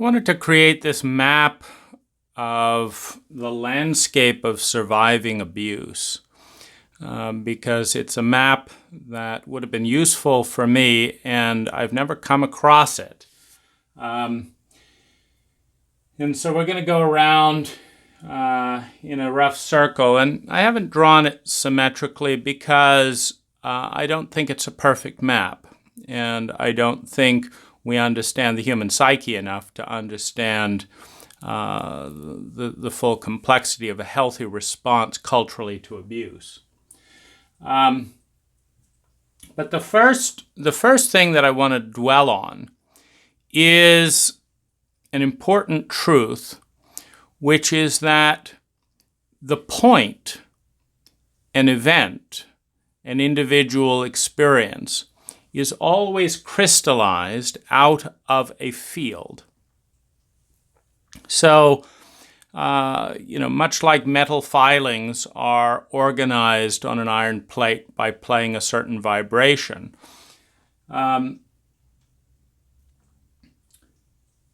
wanted to create this map of the landscape of surviving abuse because it's a map that would have been useful for me, and I've never come across it. And so we're going to go around in a rough circle, and I haven't drawn it symmetrically because I don't think it's a perfect map, and I don't think we understand the human psyche enough to understand the full complexity of a healthy response culturally to abuse. But the first thing that I want to dwell on is an important truth, which is that the point, an event, an individual experience is always crystallized out of a field. So, much like metal filings are organized on an iron plate by playing a certain vibration,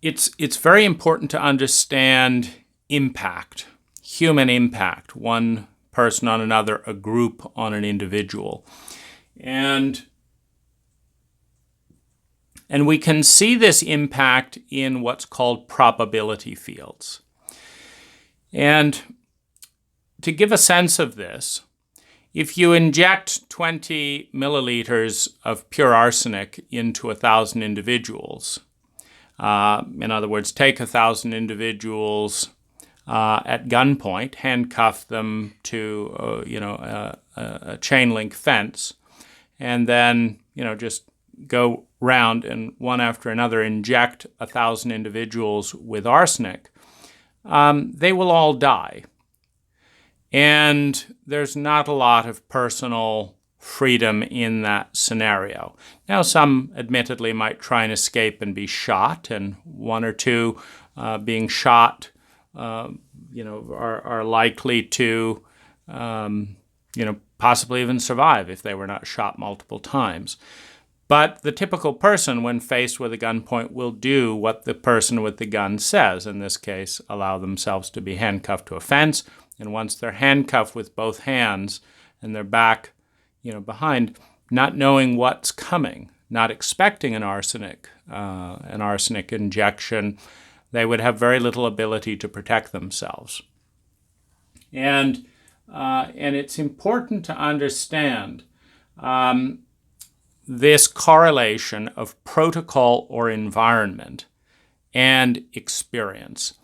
it's very important to understand impact, human impact, one person on another, a group on an individual. And we can see this impact in what's called probability fields. And to give a sense of this, if you inject 20 milliliters of pure arsenic into 1,000 individuals, in other words, take 1,000 individuals at gunpoint, handcuff them to a chain link fence, and then just go round and one after another inject 1,000 individuals with arsenic, they will all die. And there's not a lot of personal freedom in that scenario. Now, some admittedly might try and escape and be shot, and one or two being shot, are likely to, possibly even survive if they were not shot multiple times. But the typical person, when faced with a gunpoint, will do what the person with the gun says. In this case, allow themselves to be handcuffed to a fence. And once they're handcuffed with both hands and their back, behind, not knowing what's coming, not expecting an arsenic injection, they would have very little ability to protect themselves. And it's important to understand this correlation of protocol or environment and experience.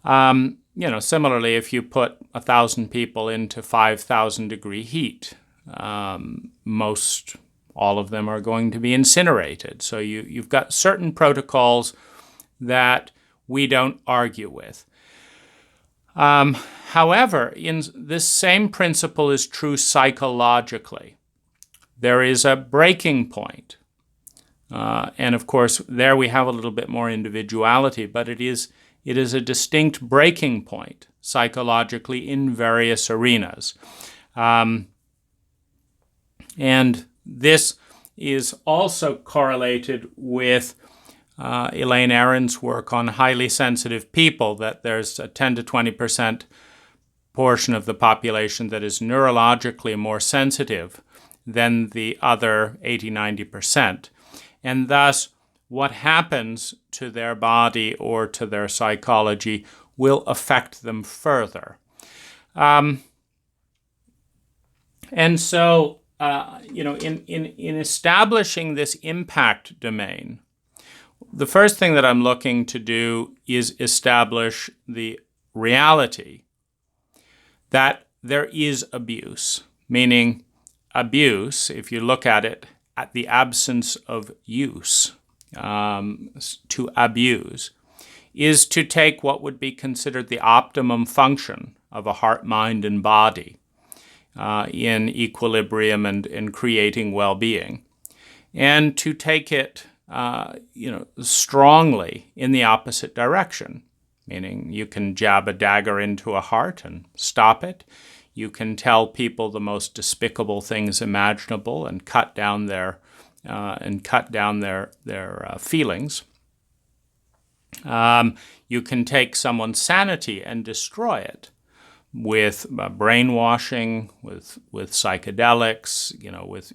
Similarly, if you put 1,000 people into 5,000 degree heat, all of them are going to be incinerated. So you've got certain protocols that we don't argue with. However, this same principle is true psychologically. There is a breaking point. And of course, there we have a little bit more individuality, but it is a distinct breaking point psychologically in various arenas. And this is also correlated with Elaine Aron's work on highly sensitive people, that there's a 10 to 20% portion of the population that is neurologically more sensitive than the other 80-90%. And thus, what happens to their body or to their psychology will affect them further. And so, in establishing this impact domain, the first thing that I'm looking to do is establish the reality that there is abuse, meaning abuse, if you look at it, at the absence of use, to abuse, is to take what would be considered the optimum function of a heart, mind, and body in equilibrium and in creating well-being, and to take it, strongly in the opposite direction, meaning you can jab a dagger into a heart and stop it. You can tell people the most despicable things imaginable and cut down their feelings. You can take someone's sanity and destroy it with brainwashing, with psychedelics, with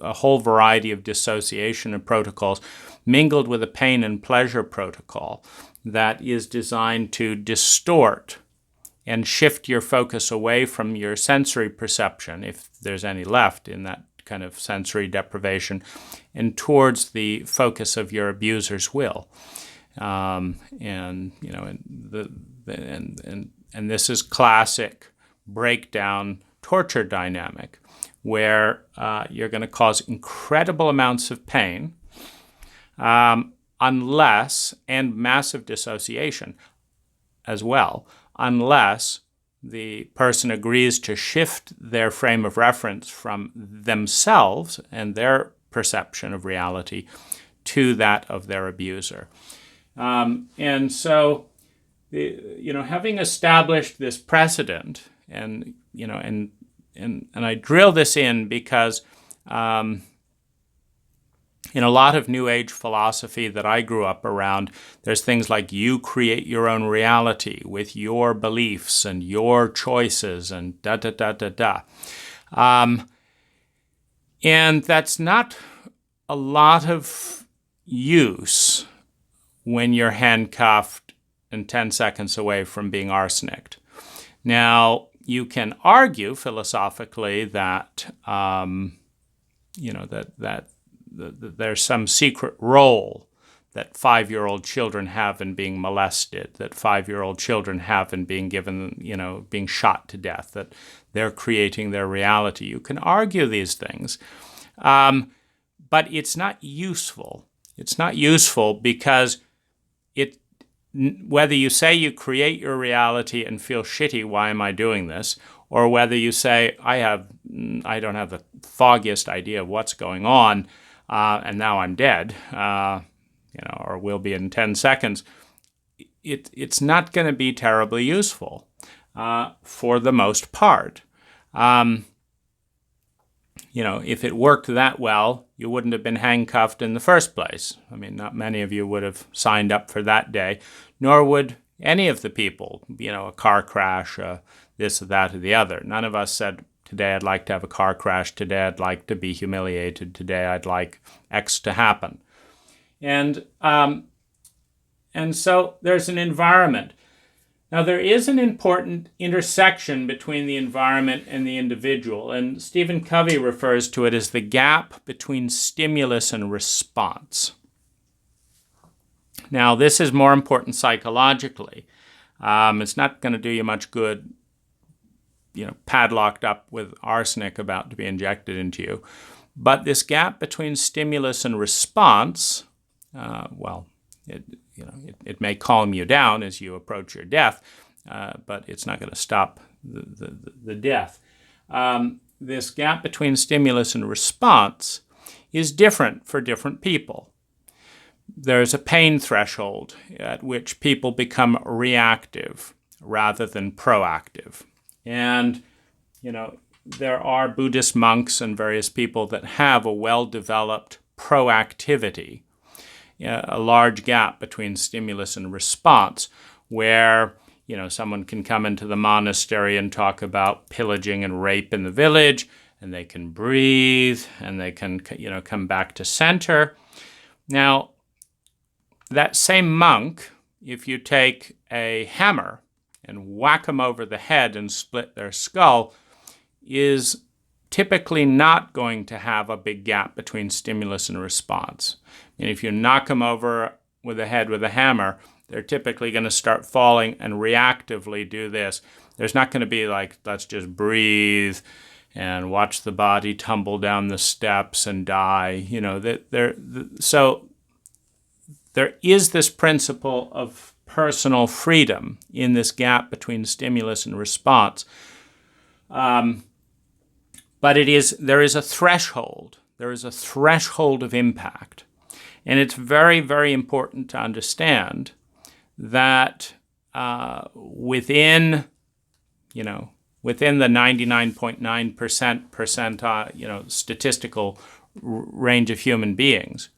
a whole variety of dissociation and protocols, mingled with a pain and pleasure protocol that is designed to distort and shift your focus away from your sensory perception, if there's any left in that kind of sensory deprivation, and towards the focus of your abuser's will. And this is classic breakdown torture dynamic, where you're going to cause incredible amounts of pain, unless, and massive dissociation as well, unless the person agrees to shift their frame of reference from themselves and their perception of reality to that of their abuser. And so, having established this precedent, and I drill this in because in a lot of New Age philosophy that I grew up around, there's things like you create your own reality with your beliefs and your choices and da-da-da-da-da. And that's not a lot of use when you're handcuffed and 10 seconds away from being arsenicked. Now, you can argue philosophically that, that there's some secret role that 5-year-old children have in being molested, that 5-year-old children have in being given, being shot to death, that they're creating their reality. You can argue these things, but it's not useful. It's not useful because whether you say you create your reality and feel shitty, why am I doing this? Or whether you say, I don't have the foggiest idea of what's going on, and now I'm dead, or will be in 10 seconds, it's not going to be terribly useful for the most part. If it worked that well, you wouldn't have been handcuffed in the first place. I mean, not many of you would have signed up for that day, nor would any of the people, a car crash, this or that or the other. None of us said, today I'd like to have a car crash, today I'd like to be humiliated, today I'd like X to happen. And so there's an environment. Now, there is an important intersection between the environment and the individual, and Stephen Covey refers to it as the gap between stimulus and response. Now, this is more important psychologically. It's not going to do you much good, padlocked up with arsenic about to be injected into you. But this gap between stimulus and response, it may calm you down as you approach your death, but it's not going to stop the death. This gap between stimulus and response is different for different people. There's a pain threshold at which people become reactive rather than proactive. And, there are Buddhist monks and various people that have a well-developed proactivity, a large gap between stimulus and response, where, someone can come into the monastery and talk about pillaging and rape in the village, and they can breathe, and they can, come back to center. Now, that same monk, if you take a hammer and whack them over the head and split their skull, is typically not going to have a big gap between stimulus and response. And if you knock them over with the head with a hammer, they're typically going to start falling and reactively do this. There's not going to be like, let's just breathe and watch the body tumble down the steps and die. So there is this principle of personal freedom in this gap between stimulus and response. But there is a threshold. There is a threshold of impact. And it's very, very important to understand that within the 99.9% statistical range of human beings,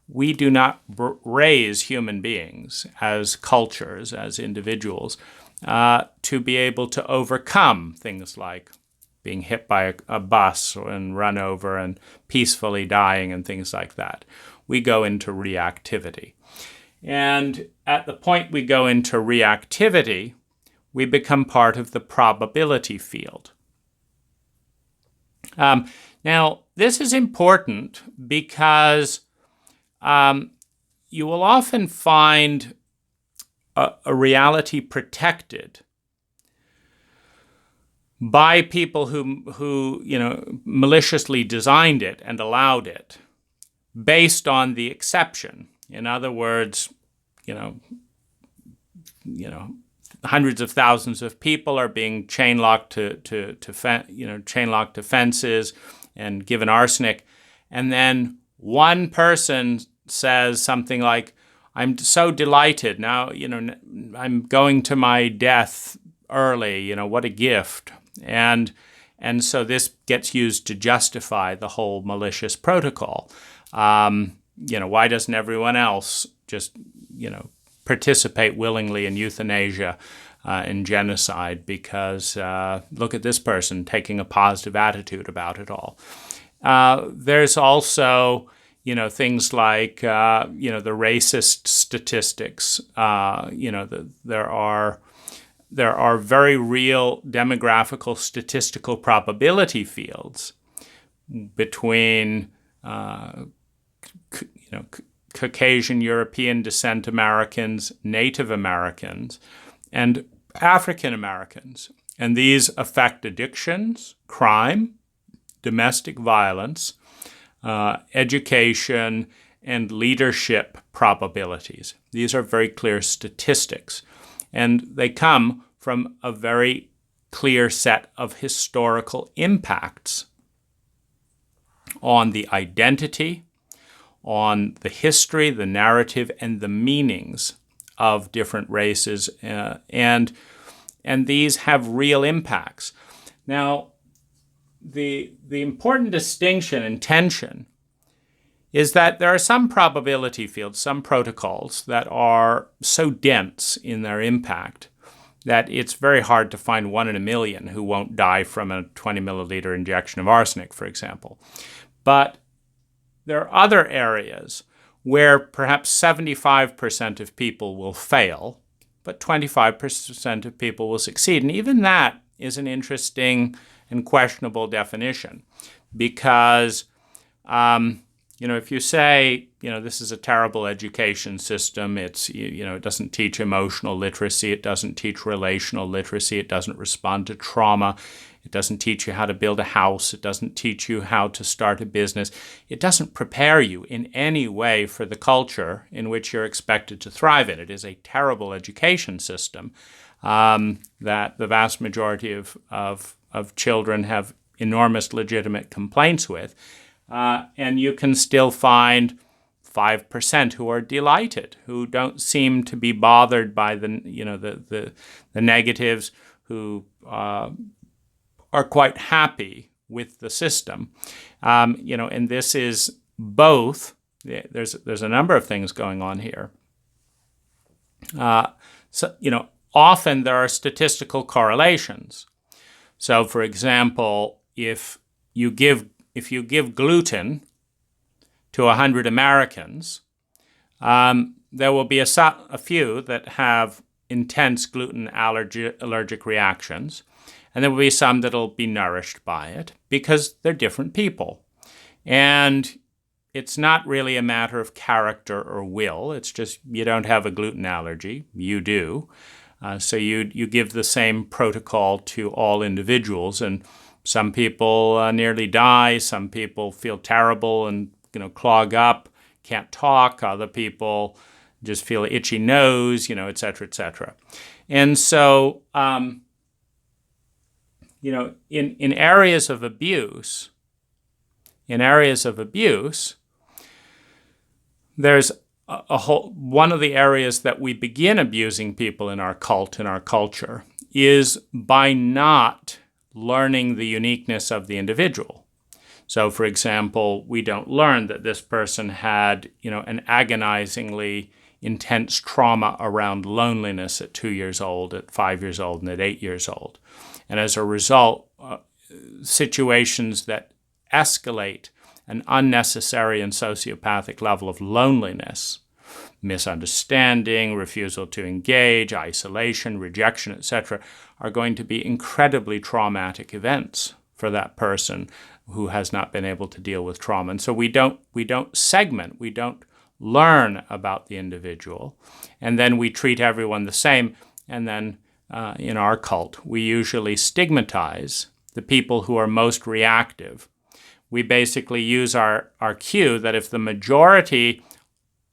we do not raise human beings as cultures, as individuals, to be able to overcome things like being hit by a bus and run over and peacefully dying and things like that. We go into reactivity. And at the point we go into reactivity, we become part of the probability field. Now, this is important because you will often find a reality protected by people who maliciously designed it and allowed it based on the exception. In other words, hundreds of thousands of people are being chain locked to fences and given arsenic, and then one person says something like, "I'm so delighted now. I'm going to my death early. What a gift." And so this gets used to justify the whole malicious protocol. Why doesn't everyone else just, participate willingly in euthanasia and genocide? Because look at this person taking a positive attitude about it all. There's also, things like, the racist statistics. There are very real demographical statistical probability fields between Caucasian European descent Americans, Native Americans, and African Americans. And these affect addictions, crime, domestic violence, education, and leadership probabilities. These are very clear statistics. And they come from a very clear set of historical impacts on the identity, on the history, the narrative, and the meanings of different races, and these have real impacts. Now, the important distinction and tension is that there are some probability fields, some protocols that are so dense in their impact that it's very hard to find 1 in a million who won't die from a 20 milliliter injection of arsenic, for example. But there are other areas where perhaps 75% of people will fail, but 25% of people will succeed. And even that is an interesting and questionable definition because, if you say, this is a terrible education system, it doesn't teach emotional literacy, it doesn't teach relational literacy, it doesn't respond to trauma, it doesn't teach you how to build a house, it doesn't teach you how to start a business, it doesn't prepare you in any way for the culture in which you're expected to thrive in. It is a terrible education system that the vast majority of children have enormous legitimate complaints with. And you can still find 5% who are delighted, who don't seem to be bothered by the negatives, who are quite happy with the system. And this is both. There's a number of things going on here. Often there are statistical correlations. So, for example, if you give gluten to 100 Americans, there will be a few that have intense gluten allergic reactions, and there will be some that will be nourished by it because they're different people. And it's not really a matter of character or will. It's just you don't have a gluten allergy. You do. So you give the same protocol to all individuals, and some people nearly die. Some people feel terrible and clog up, can't talk. Other people just feel an itchy nose, et cetera, et cetera. And so, in areas of abuse, there's one of the areas that we begin abusing people in our culture is by not learning the uniqueness of the individual. So, for example, we don't learn that this person had, an agonizingly intense trauma around loneliness at 2 years old, at 5 years old, and at 8 years old. And as a result, situations that escalate an unnecessary and sociopathic level of loneliness, misunderstanding, refusal to engage, isolation, rejection, etc., are going to be incredibly traumatic events for that person who has not been able to deal with trauma. And so we don't segment, we don't learn about the individual, and then we treat everyone the same. And then in our cult, we usually stigmatize the people who are most reactive. We basically use our cue that if the majority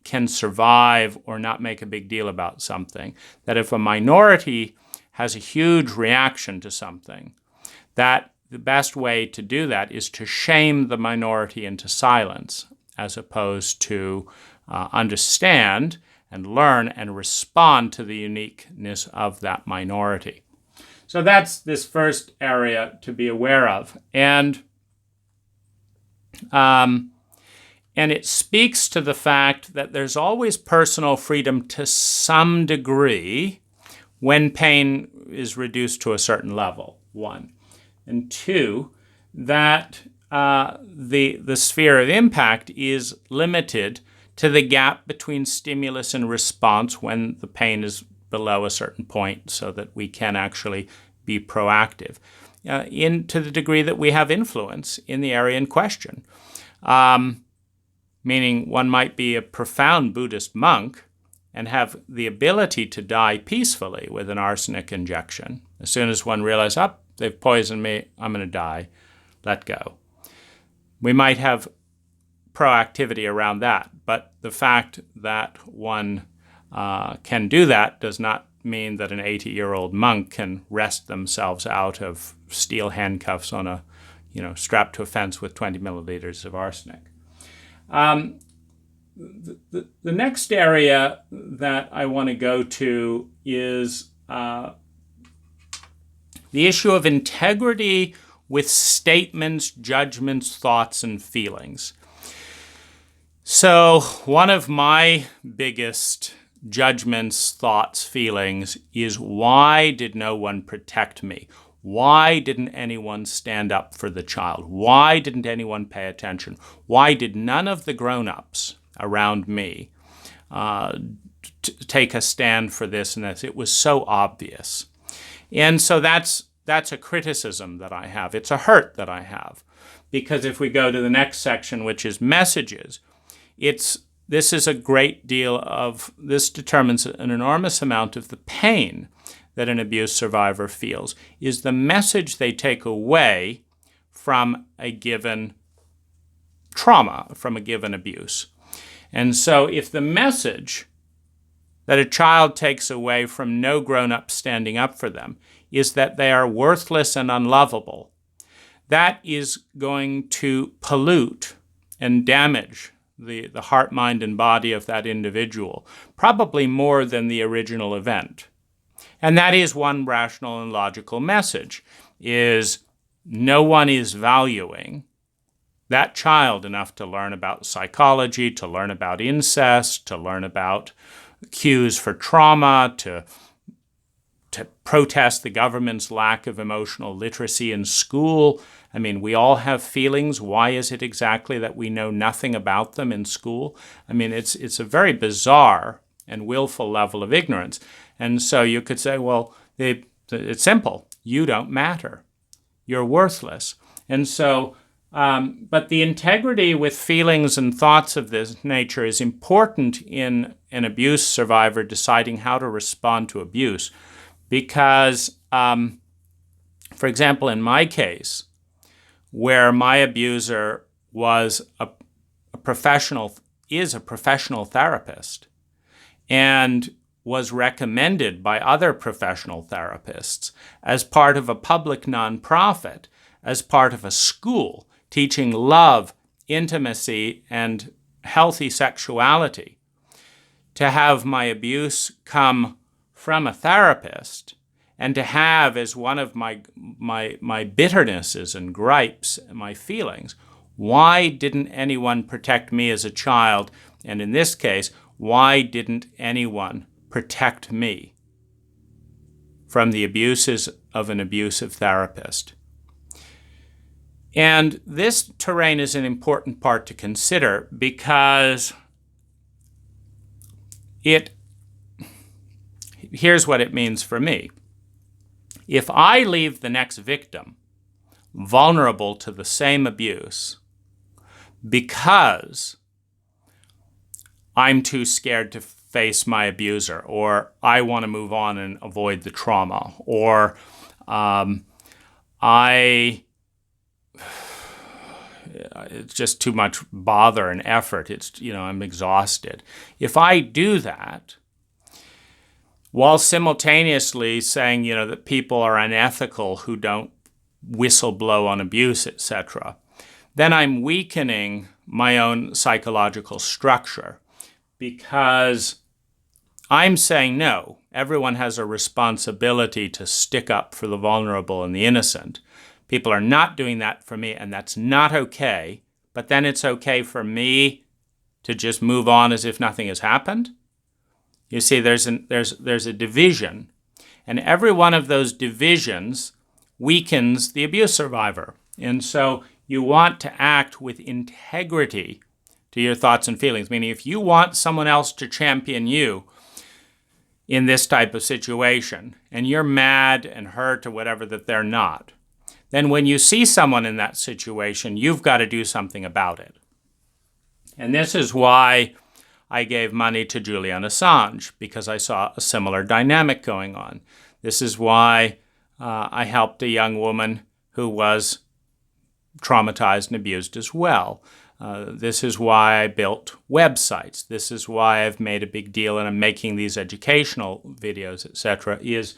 can survive or not make a big deal about something, that if a minority has a huge reaction to something, that the best way to do that is to shame the minority into silence, as opposed to understand and learn and respond to the uniqueness of that minority. So that's this first area to be aware of. And it speaks to the fact that there's always personal freedom to some degree when pain is reduced to a certain level, one. And two, that the sphere of impact is limited to the gap between stimulus and response when the pain is below a certain point, so that we can actually be proactive to the degree that we have influence in the area in question. Meaning one might be a profound Buddhist monk and have the ability to die peacefully with an arsenic injection. As soon as one realizes, they've poisoned me, I'm going to die, let go. We might have proactivity around that, but the fact that one can do that does not mean that an 80-year-old monk can wrest themselves out of steel handcuffs on a, strapped to a fence with 20 milliliters of arsenic. The next area that I want to go to is the issue of integrity with statements, judgments, thoughts, and feelings. So one of my biggest judgments, thoughts, feelings is, why did no one protect me? Why didn't anyone stand up for the child? Why didn't anyone pay attention? Why did none of the grown-ups around me take a stand for this and this? It was so obvious. And so that's a criticism that I have. It's a hurt that I have. Because if we go to the next section, which is messages, this is a great deal of, this determines an enormous amount of the pain that an abuse survivor feels, is the message they take away from a given trauma, from a given abuse. And so if the message that a child takes away from no grown-up standing up for them is that they are worthless and unlovable, that is going to pollute and damage the heart, mind, and body of that individual, probably more than the original event. And that is one rational and logical message, is no one is valuing that child enough to learn about psychology, to learn about incest, to learn about cues for trauma, to protest the government's lack of emotional literacy in school. I mean, we all have feelings. Why is it exactly that we know nothing about them in school? I mean, it's a very bizarre and willful level of ignorance. And so you could say, well, it's simple. You don't matter. You're worthless. And so, but the integrity with feelings and thoughts of this nature is important in an abuse survivor deciding how to respond to abuse. Because, for example, in my case, where my abuser was a professional therapist and was recommended by other professional therapists as part of a public nonprofit, as part of a school teaching love, intimacy, and healthy sexuality, to have my abuse come from a therapist, and to have as one of my bitternesses and gripes and my feelings, Why didn't anyone protect me as a child? And in this case, why didn't anyone protect me from the abuses of an abusive therapist? And this terrain is an important part to consider because here's what it means for me. If I leave the next victim vulnerable to the same abuse because I'm too scared to face my abuser, or I want to move on and avoid the trauma, or it's just too much bother and effort. I'm exhausted. If I do that, while simultaneously saying, that people are unethical who don't whistle-blow on abuse, etc., then I'm weakening my own psychological structure, because I'm saying, no, everyone has a responsibility to stick up for the vulnerable and the innocent. People are not doing that for me, and that's not okay. But then it's okay for me to just move on as if nothing has happened. You see, there's a division, and every one of those divisions weakens the abuse survivor. And so you want to act with integrity to your thoughts and feelings, meaning if you want someone else to champion you in this type of situation, and you're mad and hurt or whatever that they're not, then when you see someone in that situation, you've got to do something about it. And this is why I gave money to Julian Assange, because I saw a similar dynamic going on. This is why I helped a young woman who was traumatized and abused as well. This is why I built websites. This is why I've made a big deal and I'm making these educational videos, etc., is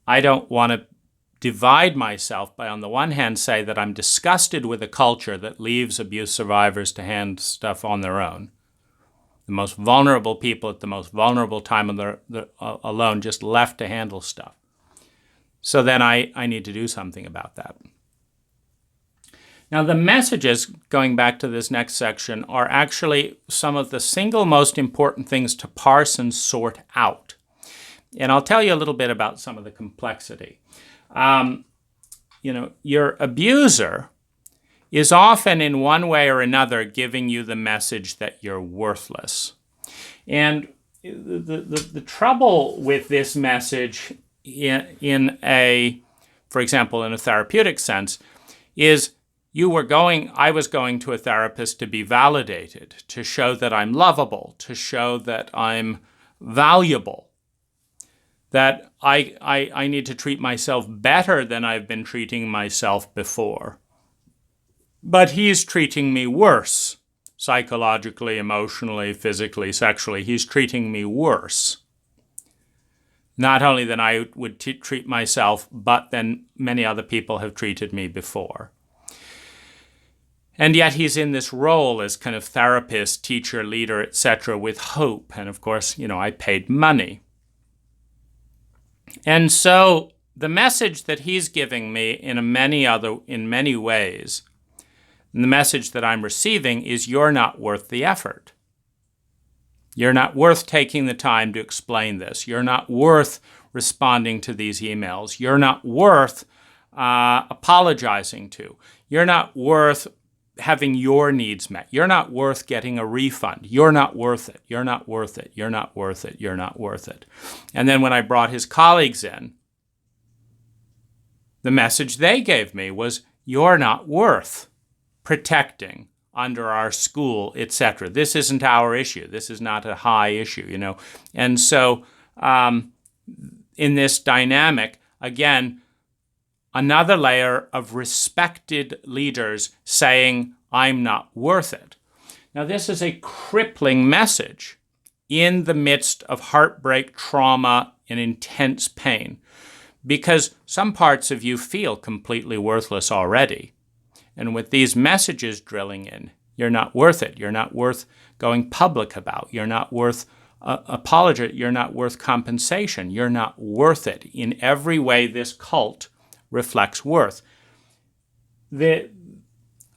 I don't want to divide myself by, on the one hand, say that I'm disgusted with a culture that leaves abuse survivors to hand stuff on their own. The most vulnerable people at the most vulnerable time alone, just left to handle stuff. So then I need to do something about that. Now, the messages, going back to this next section, are actually some of the single most important things to parse and sort out. And I'll tell you a little bit about some of the complexity. Your abuser is often in one way or another giving you the message that you're worthless. And the trouble with this message for example, in a therapeutic sense, is I was going to a therapist to be validated, to show that I'm lovable, to show that I'm valuable, that I need to treat myself better than I've been treating myself before. But he's treating me worse, psychologically, emotionally, physically, sexually. He's treating me worse. Not only than I would treat myself, but than many other people have treated me before. And yet he's in this role as kind of therapist, teacher, leader, etc., with hope. And of course, I paid money. And so the message that he's giving me in many ways, and the message that I'm receiving is, you're not worth the effort. You're not worth taking the time to explain this. You're not worth responding to these emails. You're not worth apologizing to. You're not worth having your needs met. You're not worth getting a refund. You're not worth it. You're not worth it. You're not worth it. You're not worth it. And then when I brought his colleagues in, the message they gave me was, you're not worth protecting under our school, etc. This isn't our issue. This is not a high issue, And so in this dynamic, again, another layer of respected leaders saying, I'm not worth it. Now, this is a crippling message in the midst of heartbreak, trauma, and intense pain, because some parts of you feel completely worthless already. And with these messages drilling in, you're not worth it. You're not worth going public about. You're not worth apology. You're not worth compensation. You're not worth it. In every way, this cult reflects worth. The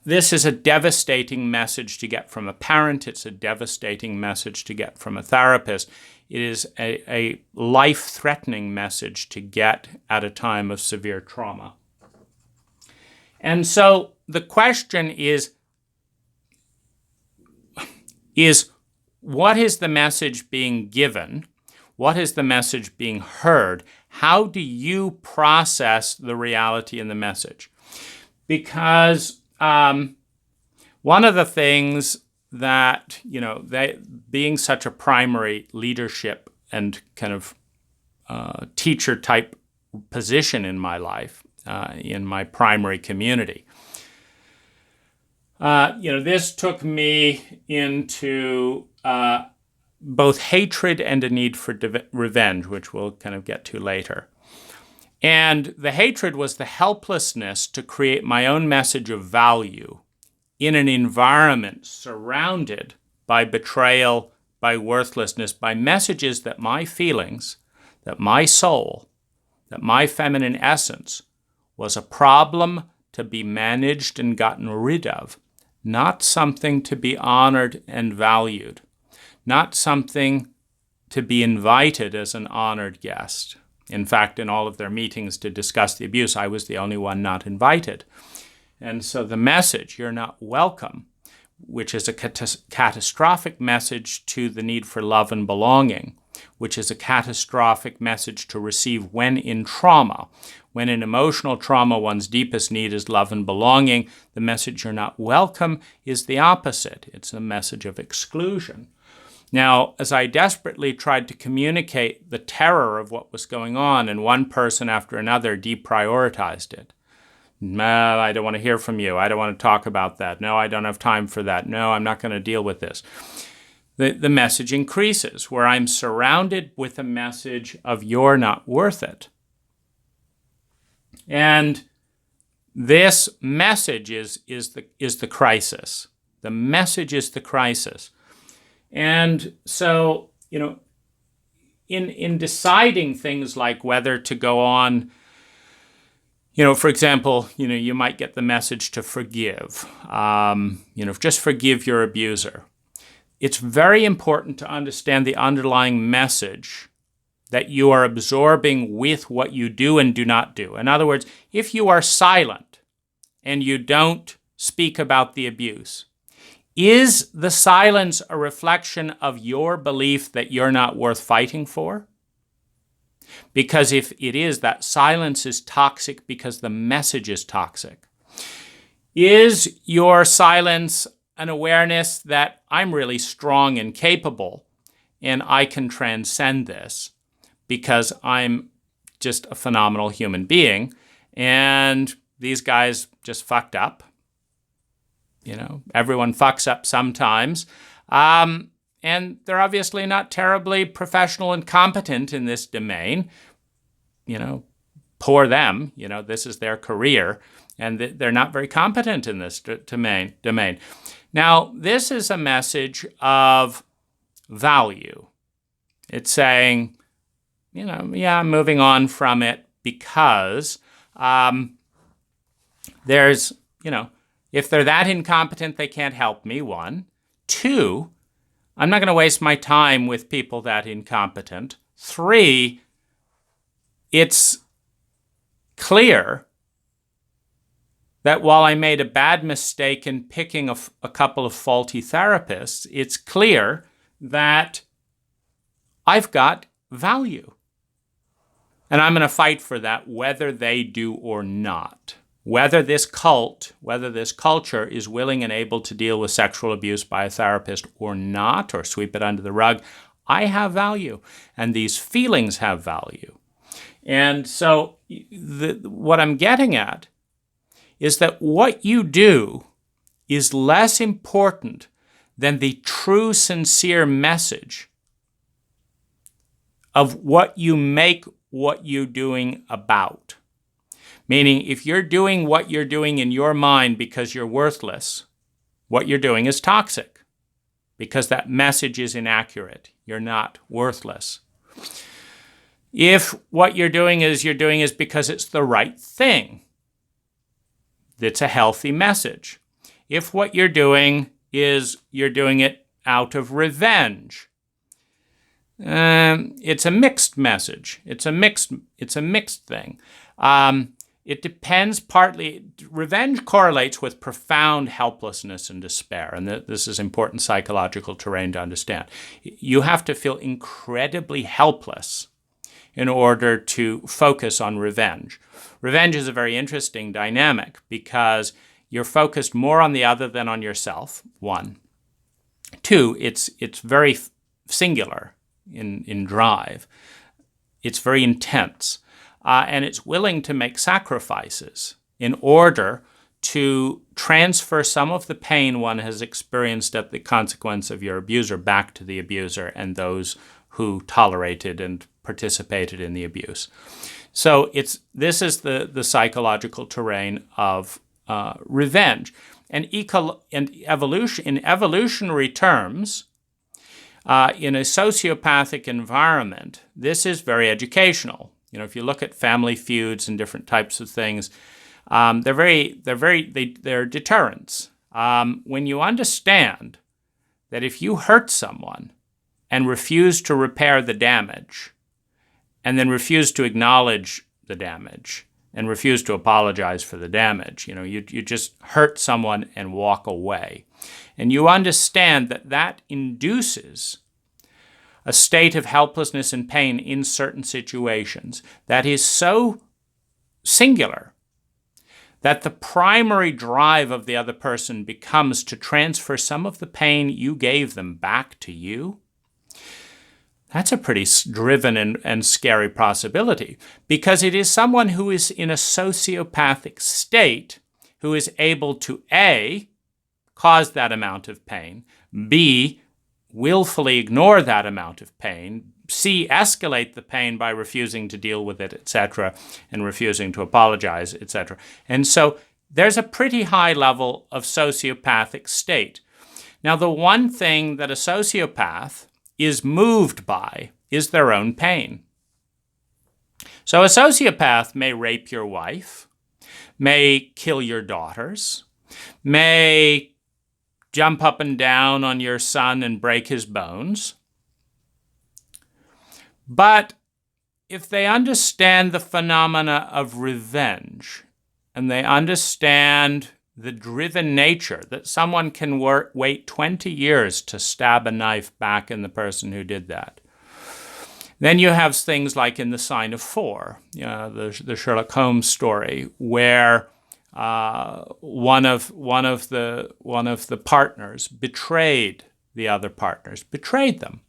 this is a devastating message to get from a parent. It's a devastating message to get from a therapist. It is a life-threatening message to get at a time of severe trauma. And so the question is what is the message being given? What is the message being heard? How do you process the reality in the message? Because one of the things that, being such a primary leadership and kind of teacher type position in my life, in my primary community, this took me into both hatred and a need for revenge, which we'll kind of get to later. And the hatred was the helplessness to create my own message of value in an environment surrounded by betrayal, by worthlessness, by messages that my feelings, that my soul, that my feminine essence was a problem to be managed and gotten rid of, not something to be honored and valued, not something to be invited as an honored guest. In fact, in all of their meetings to discuss the abuse, I was the only one not invited. And so the message, "You're not welcome," which is a catastrophic message to the need for love and belonging, which is a catastrophic message to receive when in trauma. When in emotional trauma, one's deepest need is love and belonging. The message, "You're not welcome," is the opposite. It's a message of exclusion. Now, as I desperately tried to communicate the terror of what was going on, and one person after another deprioritized it. "No, I don't want to hear from you. I don't want to talk about that. No, I don't have time for that. No, I'm not going to deal with this." The message increases, where I'm surrounded with a message of "you're not worth it." And this message is the crisis. The message is the crisis. And so, in deciding things like whether to go on, for example, you might get the message to forgive, just forgive your abuser. It's very important to understand the underlying message that you are absorbing with what you do and do not do. In other words, if you are silent and you don't speak about the abuse, is the silence a reflection of your belief that you're not worth fighting for? Because if it is, that silence is toxic because the message is toxic. Is your silence an awareness that I'm really strong and capable and I can transcend this because I'm just a phenomenal human being and these guys just fucked up? Everyone fucks up sometimes. And they're obviously not terribly professional and competent in this domain. Poor them. This is their career. And they're not very competent in this domain. Now, this is a message of value. It's saying, I'm moving on from it because there's, if they're that incompetent, they can't help me, 1. 2, I'm not going to waste my time with people that incompetent. 3, it's clear that while I made a bad mistake in picking a couple of faulty therapists, it's clear that I've got value. And I'm going to fight for that whether they do or not. Whether this culture is willing and able to deal with sexual abuse by a therapist or not, or sweep it under the rug, I have value, and these feelings have value. And so what I'm getting at is that what you do is less important than the true, sincere message of what you make what you're doing about. Meaning, if you're doing what you're doing in your mind because you're worthless, what you're doing is toxic because that message is inaccurate. You're not worthless. If what you're doing is because it's the right thing, it's a healthy message. if what you're doing is you're doing it out of revenge. It's a mixed message. It's a mixed thing. It depends partly. Revenge correlates with profound helplessness and despair, and this is important psychological terrain to understand. You have to feel incredibly helpless in order to focus on revenge. Revenge is a very interesting dynamic because you're focused more on the other than on yourself, one. Two, it's very singular in drive. It's very intense. And it's willing to make sacrifices in order to transfer some of the pain one has experienced at the consequence of your abuser back to the abuser and those who tolerated and participated in the abuse. So this is the psychological terrain of revenge. And in evolutionary terms, in a sociopathic environment, this is very educational. If you look at family feuds and different types of things, they're deterrents. When you understand that if you hurt someone and refuse to repair the damage, and then refuse to acknowledge the damage, and refuse to apologize for the damage, you just hurt someone and walk away, and you understand that induces a state of helplessness and pain in certain situations that is so singular that the primary drive of the other person becomes to transfer some of the pain you gave them back to you. That's a pretty driven and scary possibility, because it is someone who is in a sociopathic state who is able to A, cause that amount of pain, B, willfully ignore that amount of pain, C, escalate the pain by refusing to deal with it, etc., and refusing to apologize, etc. And so there's a pretty high level of sociopathic state. Now, the one thing that a sociopath is moved by is their own pain. So a sociopath may rape your wife, may kill your daughters, may jump up and down on your son and break his bones. But if they understand the phenomena of revenge, and they understand the driven nature that someone can wait 20 years to stab a knife back in the person who did that, then you have things like in The Sign of Four, the Sherlock Holmes story, where one of the partners betrayed the other partners, betrayed them,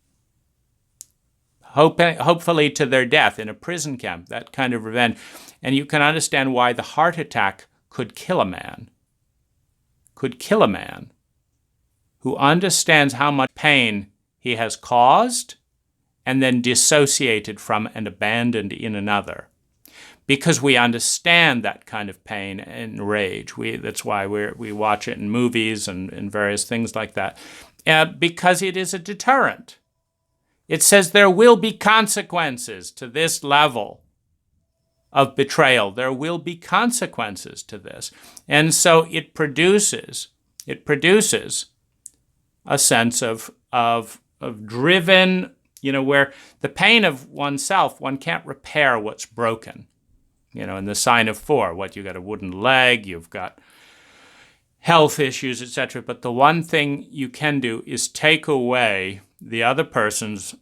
hopefully to their death in a prison camp, that kind of revenge. And you can understand why the heart attack could kill a man who understands how much pain he has caused and then dissociated from and abandoned in another. Because we understand that kind of pain and rage. That's why we watch it in movies and various things like that. Because it is a deterrent. It says there will be consequences to this level of betrayal. There will be consequences to this. And so it produces a sense of driven, where the pain of oneself, one can't repair what's broken. In The Sign of Four, you got a wooden leg, you've got health issues, etc. But the one thing you can do is take away the other person's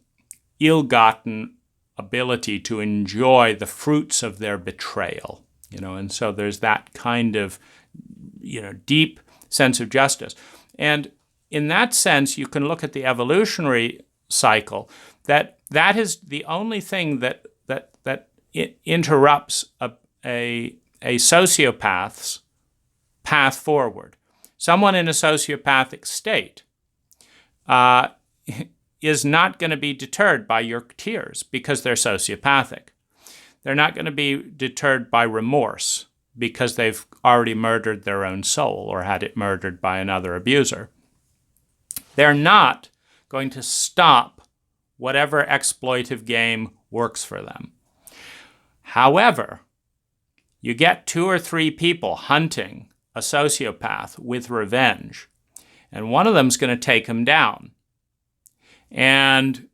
ill-gotten ability to enjoy the fruits of their betrayal. And so there's that kind of, deep sense of justice. And in that sense, you can look at the evolutionary cycle, that is the only thing that it interrupts a sociopath's path forward. Someone in a sociopathic state is not going to be deterred by your tears because they're sociopathic. They're not going to be deterred by remorse because they've already murdered their own soul or had it murdered by another abuser. They're not going to stop whatever exploitive game works for them. However, you get 2 or 3 people hunting a sociopath with revenge, and one of them's going to take him down. And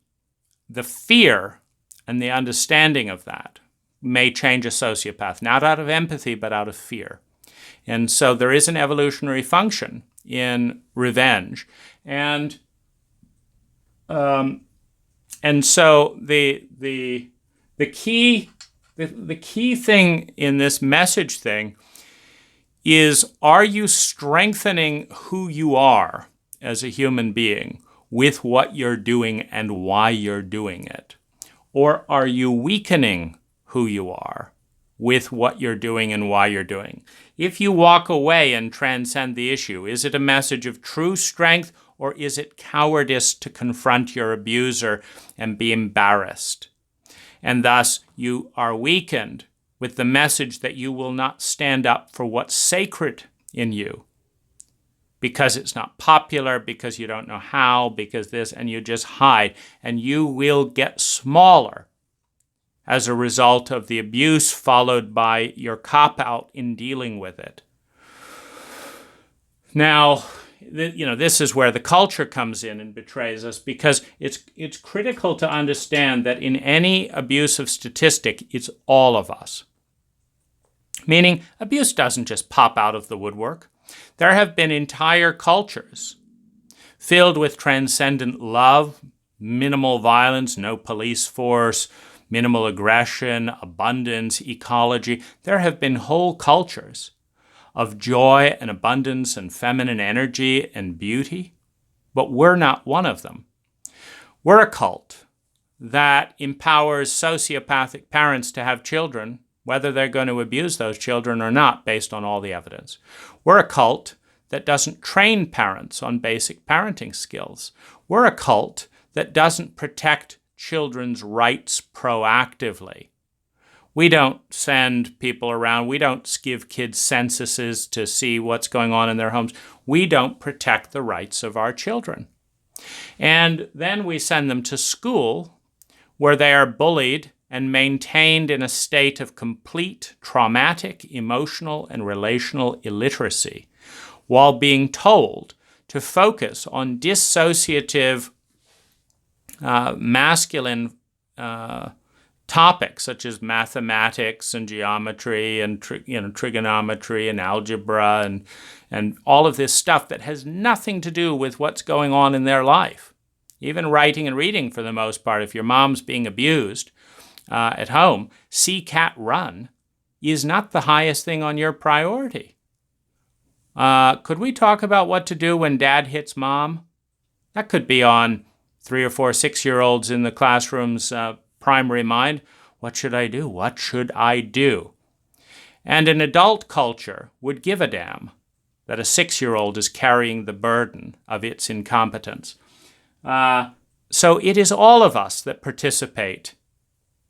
the fear and the understanding of that may change a sociopath, not out of empathy, but out of fear. And so there is an evolutionary function in revenge. And so the key thing in this message thing is, are you strengthening who you are as a human being with what you're doing and why you're doing it? Or are you weakening who you are with what you're doing and why you're doing? If you walk away and transcend the issue, is it a message of true strength, or is it cowardice to confront your abuser and be embarrassed? And thus you are weakened with the message that you will not stand up for what's sacred in you because it's not popular, because you don't know how, because this, and you just hide. And you will get smaller as a result of the abuse followed by your cop-out in dealing with it. Now, this is where the culture comes in and betrays us, because it's critical to understand that in any abusive statistic, it's all of us. Meaning, abuse doesn't just pop out of the woodwork. There have been entire cultures filled with transcendent love, minimal violence, no police force, minimal aggression, abundance, ecology. There have been whole cultures of joy and abundance and feminine energy and beauty, but we're not one of them. We're a cult that empowers sociopathic parents to have children, whether they're going to abuse those children or not, based on all the evidence. We're a cult that doesn't train parents on basic parenting skills. We're a cult that doesn't protect children's rights proactively. We don't send people around. We don't give kids censuses to see what's going on in their homes. We don't protect the rights of our children. And then we send them to school where they are bullied and maintained in a state of complete traumatic, emotional, and relational illiteracy, while being told to focus on dissociative masculine topics such as mathematics and geometry and trigonometry and algebra and all of this stuff that has nothing to do with what's going on in their life. Even writing and reading, for the most part, if your mom's being abused at home, see cat run is not the highest thing on your priority. Could we talk about what to do when dad hits mom? That could be on 3 or 4 6-year-olds in the classroom's primary mind. What should I do? What should I do? And an adult culture would give a damn that a 6-year-old is carrying the burden of its incompetence. So it is all of us that participate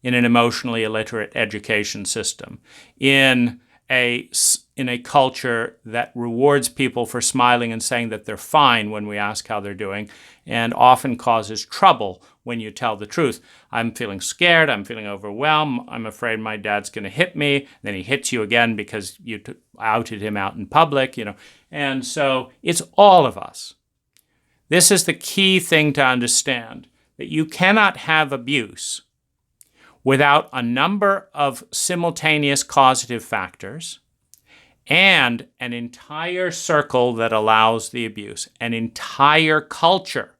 in an emotionally illiterate education system, in a culture that rewards people for smiling and saying that they're fine when we ask how they're doing, and often causes trouble when you tell the truth. I'm feeling scared, I'm feeling overwhelmed, I'm afraid my dad's going to hit me, then he hits you again because you outed him out in public, And so it's all of us. This is the key thing to understand, that you cannot have abuse without a number of simultaneous causative factors and an entire circle that allows the abuse, an entire culture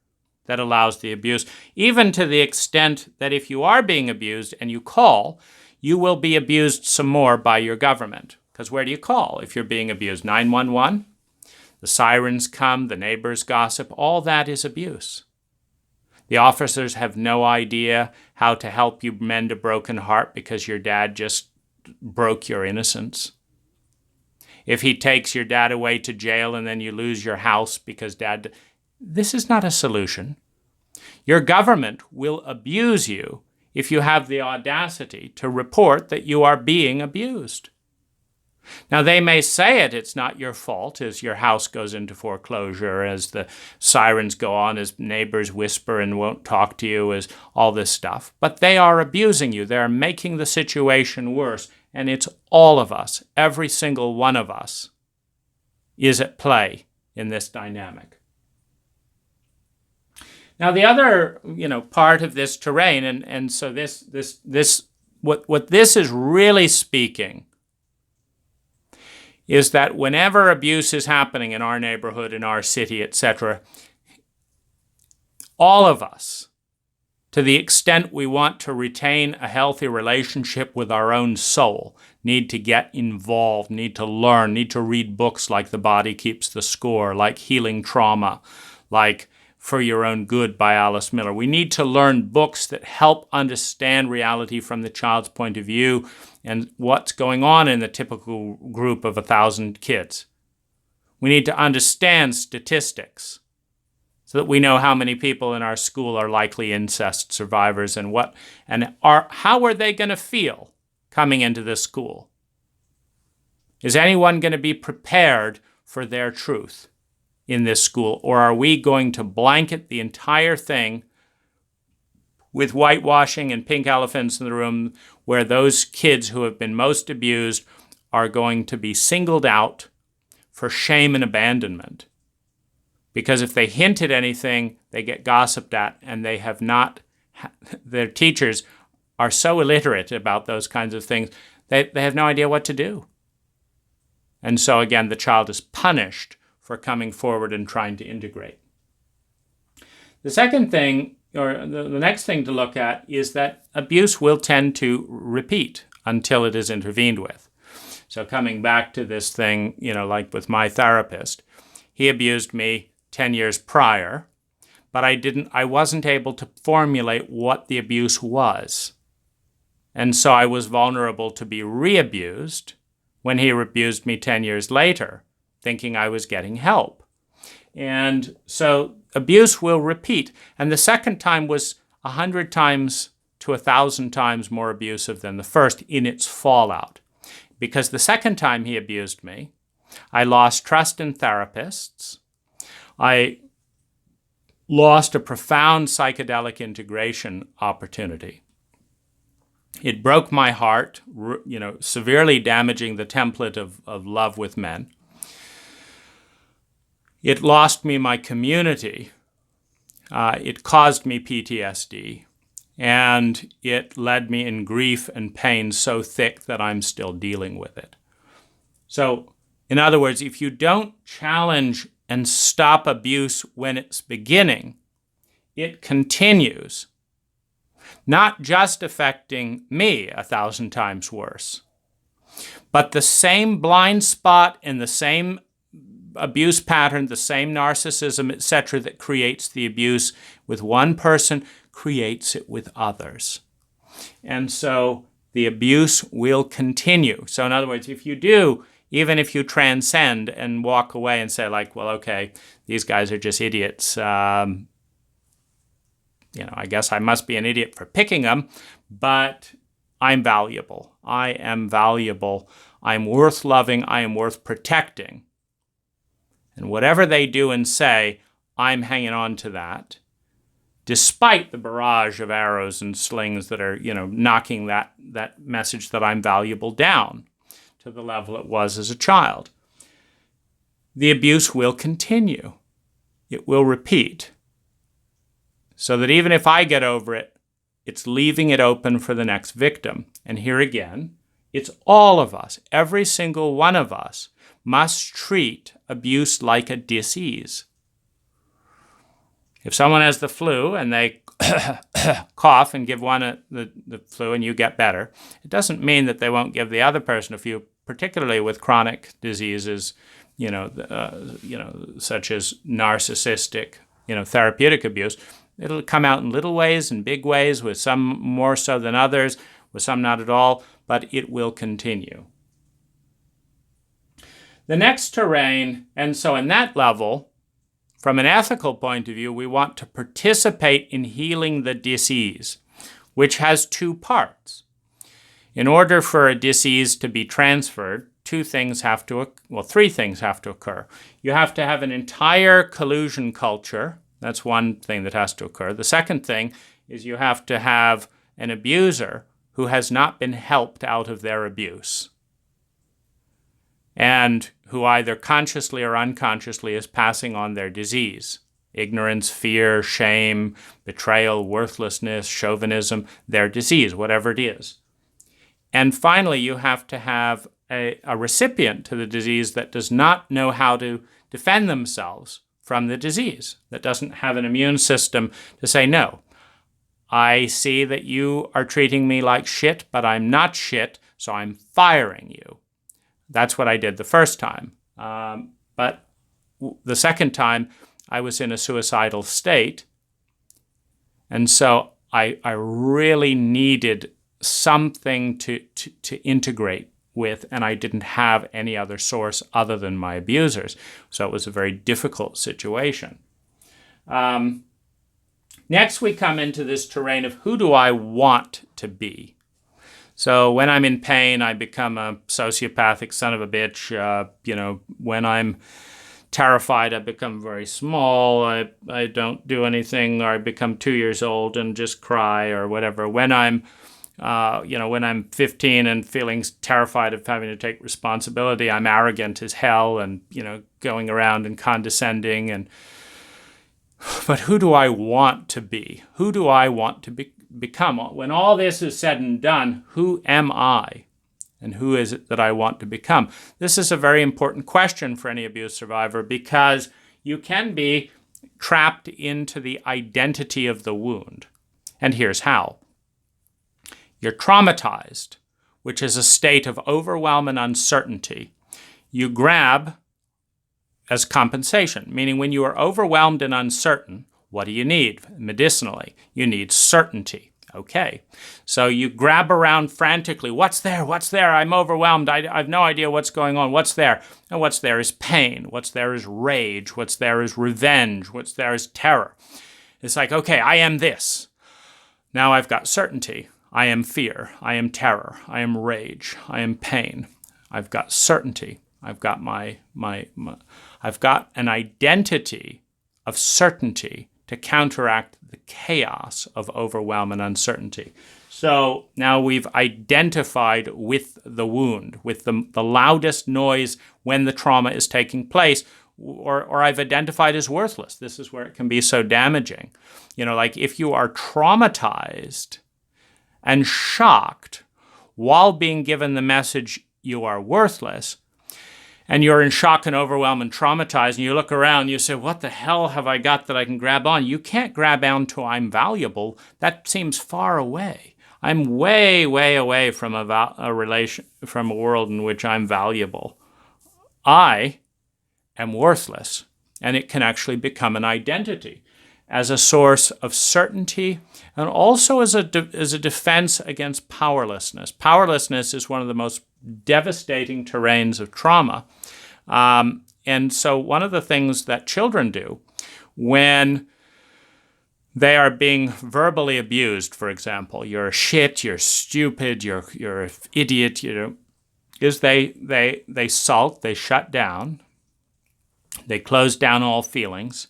that allows the abuse, even to the extent that if you are being abused and you call, you will be abused some more by your government. Because where do you call if you're being abused? 911? The sirens come, the neighbors gossip, all that is abuse. The officers have no idea how to help you mend a broken heart because your dad just broke your innocence. If he takes your dad away to jail and then you lose your house because dad... This is not a solution. Your government will abuse you if you have the audacity to report that you are being abused. Now, they may say it's not your fault as your house goes into foreclosure, as the sirens go on, as neighbors whisper and won't talk to you, as all this stuff. But they are abusing you. They are making the situation worse. And it's all of us, every single one of us, is at play in this dynamic. Now, the other, part of this terrain, and so what this is really speaking is that whenever abuse is happening in our neighborhood, in our city, etc., all of us, to the extent we want to retain a healthy relationship with our own soul, need to get involved, need to learn, need to read books like The Body Keeps the Score, like Healing Trauma, like For Your Own Good by Alice Miller. We need to learn books that help understand reality from the child's point of view and what's going on in the typical group of 1,000 kids. We need to understand statistics so that we know how many people in our school are likely incest survivors and how are they going to feel coming into this school? Is anyone going to be prepared for their truth in this school? Or are we going to blanket the entire thing with whitewashing and pink elephants in the room where those kids who have been most abused are going to be singled out for shame and abandonment? Because if they hint at anything, they get gossiped at, and their teachers are so illiterate about those kinds of things, they have no idea what to do. And so again, the child is punished for coming forward and trying to integrate. The second thing, or the next thing to look at, is that abuse will tend to repeat until it is intervened with. So coming back to this thing, like with my therapist, he abused me 10 years prior, but I wasn't able to formulate what the abuse was. And so I was vulnerable to be re-abused when he abused me 10 years later, thinking I was getting help. And so abuse will repeat. And the second time was 100 times to 1,000 times more abusive than the first in its fallout. Because the second time he abused me, I lost trust in therapists. I lost a profound psychedelic integration opportunity. It broke my heart, severely damaging the template of love with men. It lost me my community. It caused me PTSD. And it led me in grief and pain so thick that I'm still dealing with it. So, in other words, if you don't challenge and stop abuse when it's beginning, it continues, not just affecting me 1,000 times worse, but the same blind spot and the same abuse pattern, the same narcissism, etc., that creates the abuse with one person creates it with others. And so the abuse will continue. So in other words, if you do, even if you transcend and walk away and say like, well, okay, these guys are just idiots. I guess I must be an idiot for picking them, but I'm valuable. I am valuable. I'm worth loving. I am worth protecting. And whatever they do and say, I'm hanging on to that, despite the barrage of arrows and slings that are, knocking that message that I'm valuable down to the level it was as a child. The abuse will continue. It will repeat. So that even if I get over it, it's leaving it open for the next victim. And here again, it's all of us, every single one of us, must treat abuse like a disease. If someone has the flu and they cough and give one the flu and you get better, it doesn't mean that they won't give the other person a few, particularly with chronic diseases, such as narcissistic, therapeutic abuse. It'll come out in little ways and big ways, with some more so than others, with some not at all, but it will continue. The next terrain, and so in that level, from an ethical point of view, we want to participate in healing the disease, which has two parts. In order for a disease to be transferred, three things have to occur. You have to have an entire collusion culture. That's one thing that has to occur. The second thing is you have to have an abuser who has not been helped out of their abuse and who either consciously or unconsciously is passing on their disease. Ignorance, fear, shame, betrayal, worthlessness, chauvinism, their disease, whatever it is. And finally, you have to have a recipient to the disease that does not know how to defend themselves from the disease, that doesn't have an immune system to say, no, I see that you are treating me like shit, but I'm not shit, so I'm firing you. That's what I did the first time. But the second time, I was in a suicidal state. And so I really needed something to integrate with, and I didn't have any other source other than my abusers. So it was a very difficult situation. Next, we come into this terrain of who do I want to be? So when I'm in pain, I become a sociopathic son of a bitch. When I'm terrified, I become very small. I don't do anything, or I become 2 years old and just cry or whatever. When I'm 15 and feeling terrified of having to take responsibility, I'm arrogant as hell and, going around and condescending. But who do I want to be? Who do I want to become? When all this is said and done, who am I? And who is it that I want to become? This is a very important question for any abuse survivor, because you can be trapped into the identity of the wound. And here's how. You're traumatized, which is a state of overwhelm and uncertainty. You grab as compensation, meaning when you are overwhelmed and uncertain, what do you need medicinally? You need certainty. Okay, so you grab around frantically. What's there? What's there? I'm overwhelmed. I have no idea what's going on. What's there? And what's there is pain. What's there is rage. What's there is revenge. What's there is terror. It's like, okay, I am this. Now I've got certainty. I am fear. I am terror. I am rage. I am pain. I've got certainty. I've got I've got an identity of certainty to counteract the chaos of overwhelm and uncertainty. So now we've identified with the wound, with the loudest noise when the trauma is taking place, or I've identified as worthless. This is where it can be so damaging. Like if you are traumatized and shocked while being given the message you are worthless, and you're in shock and overwhelmed and traumatized, and you look around, you say, what the hell have I got that I can grab on? You can't grab on to I'm valuable. That seems far away. I'm way, way away from from a world in which I'm valuable. I am worthless, and it can actually become an identity as a source of certainty and also as a defense against powerlessness. Powerlessness is one of the most devastating terrains of trauma. And so one of the things that children do when they are being verbally abused, for example, you're a shit, you're stupid, you're an idiot, is they sulk, they shut down, they close down all feelings,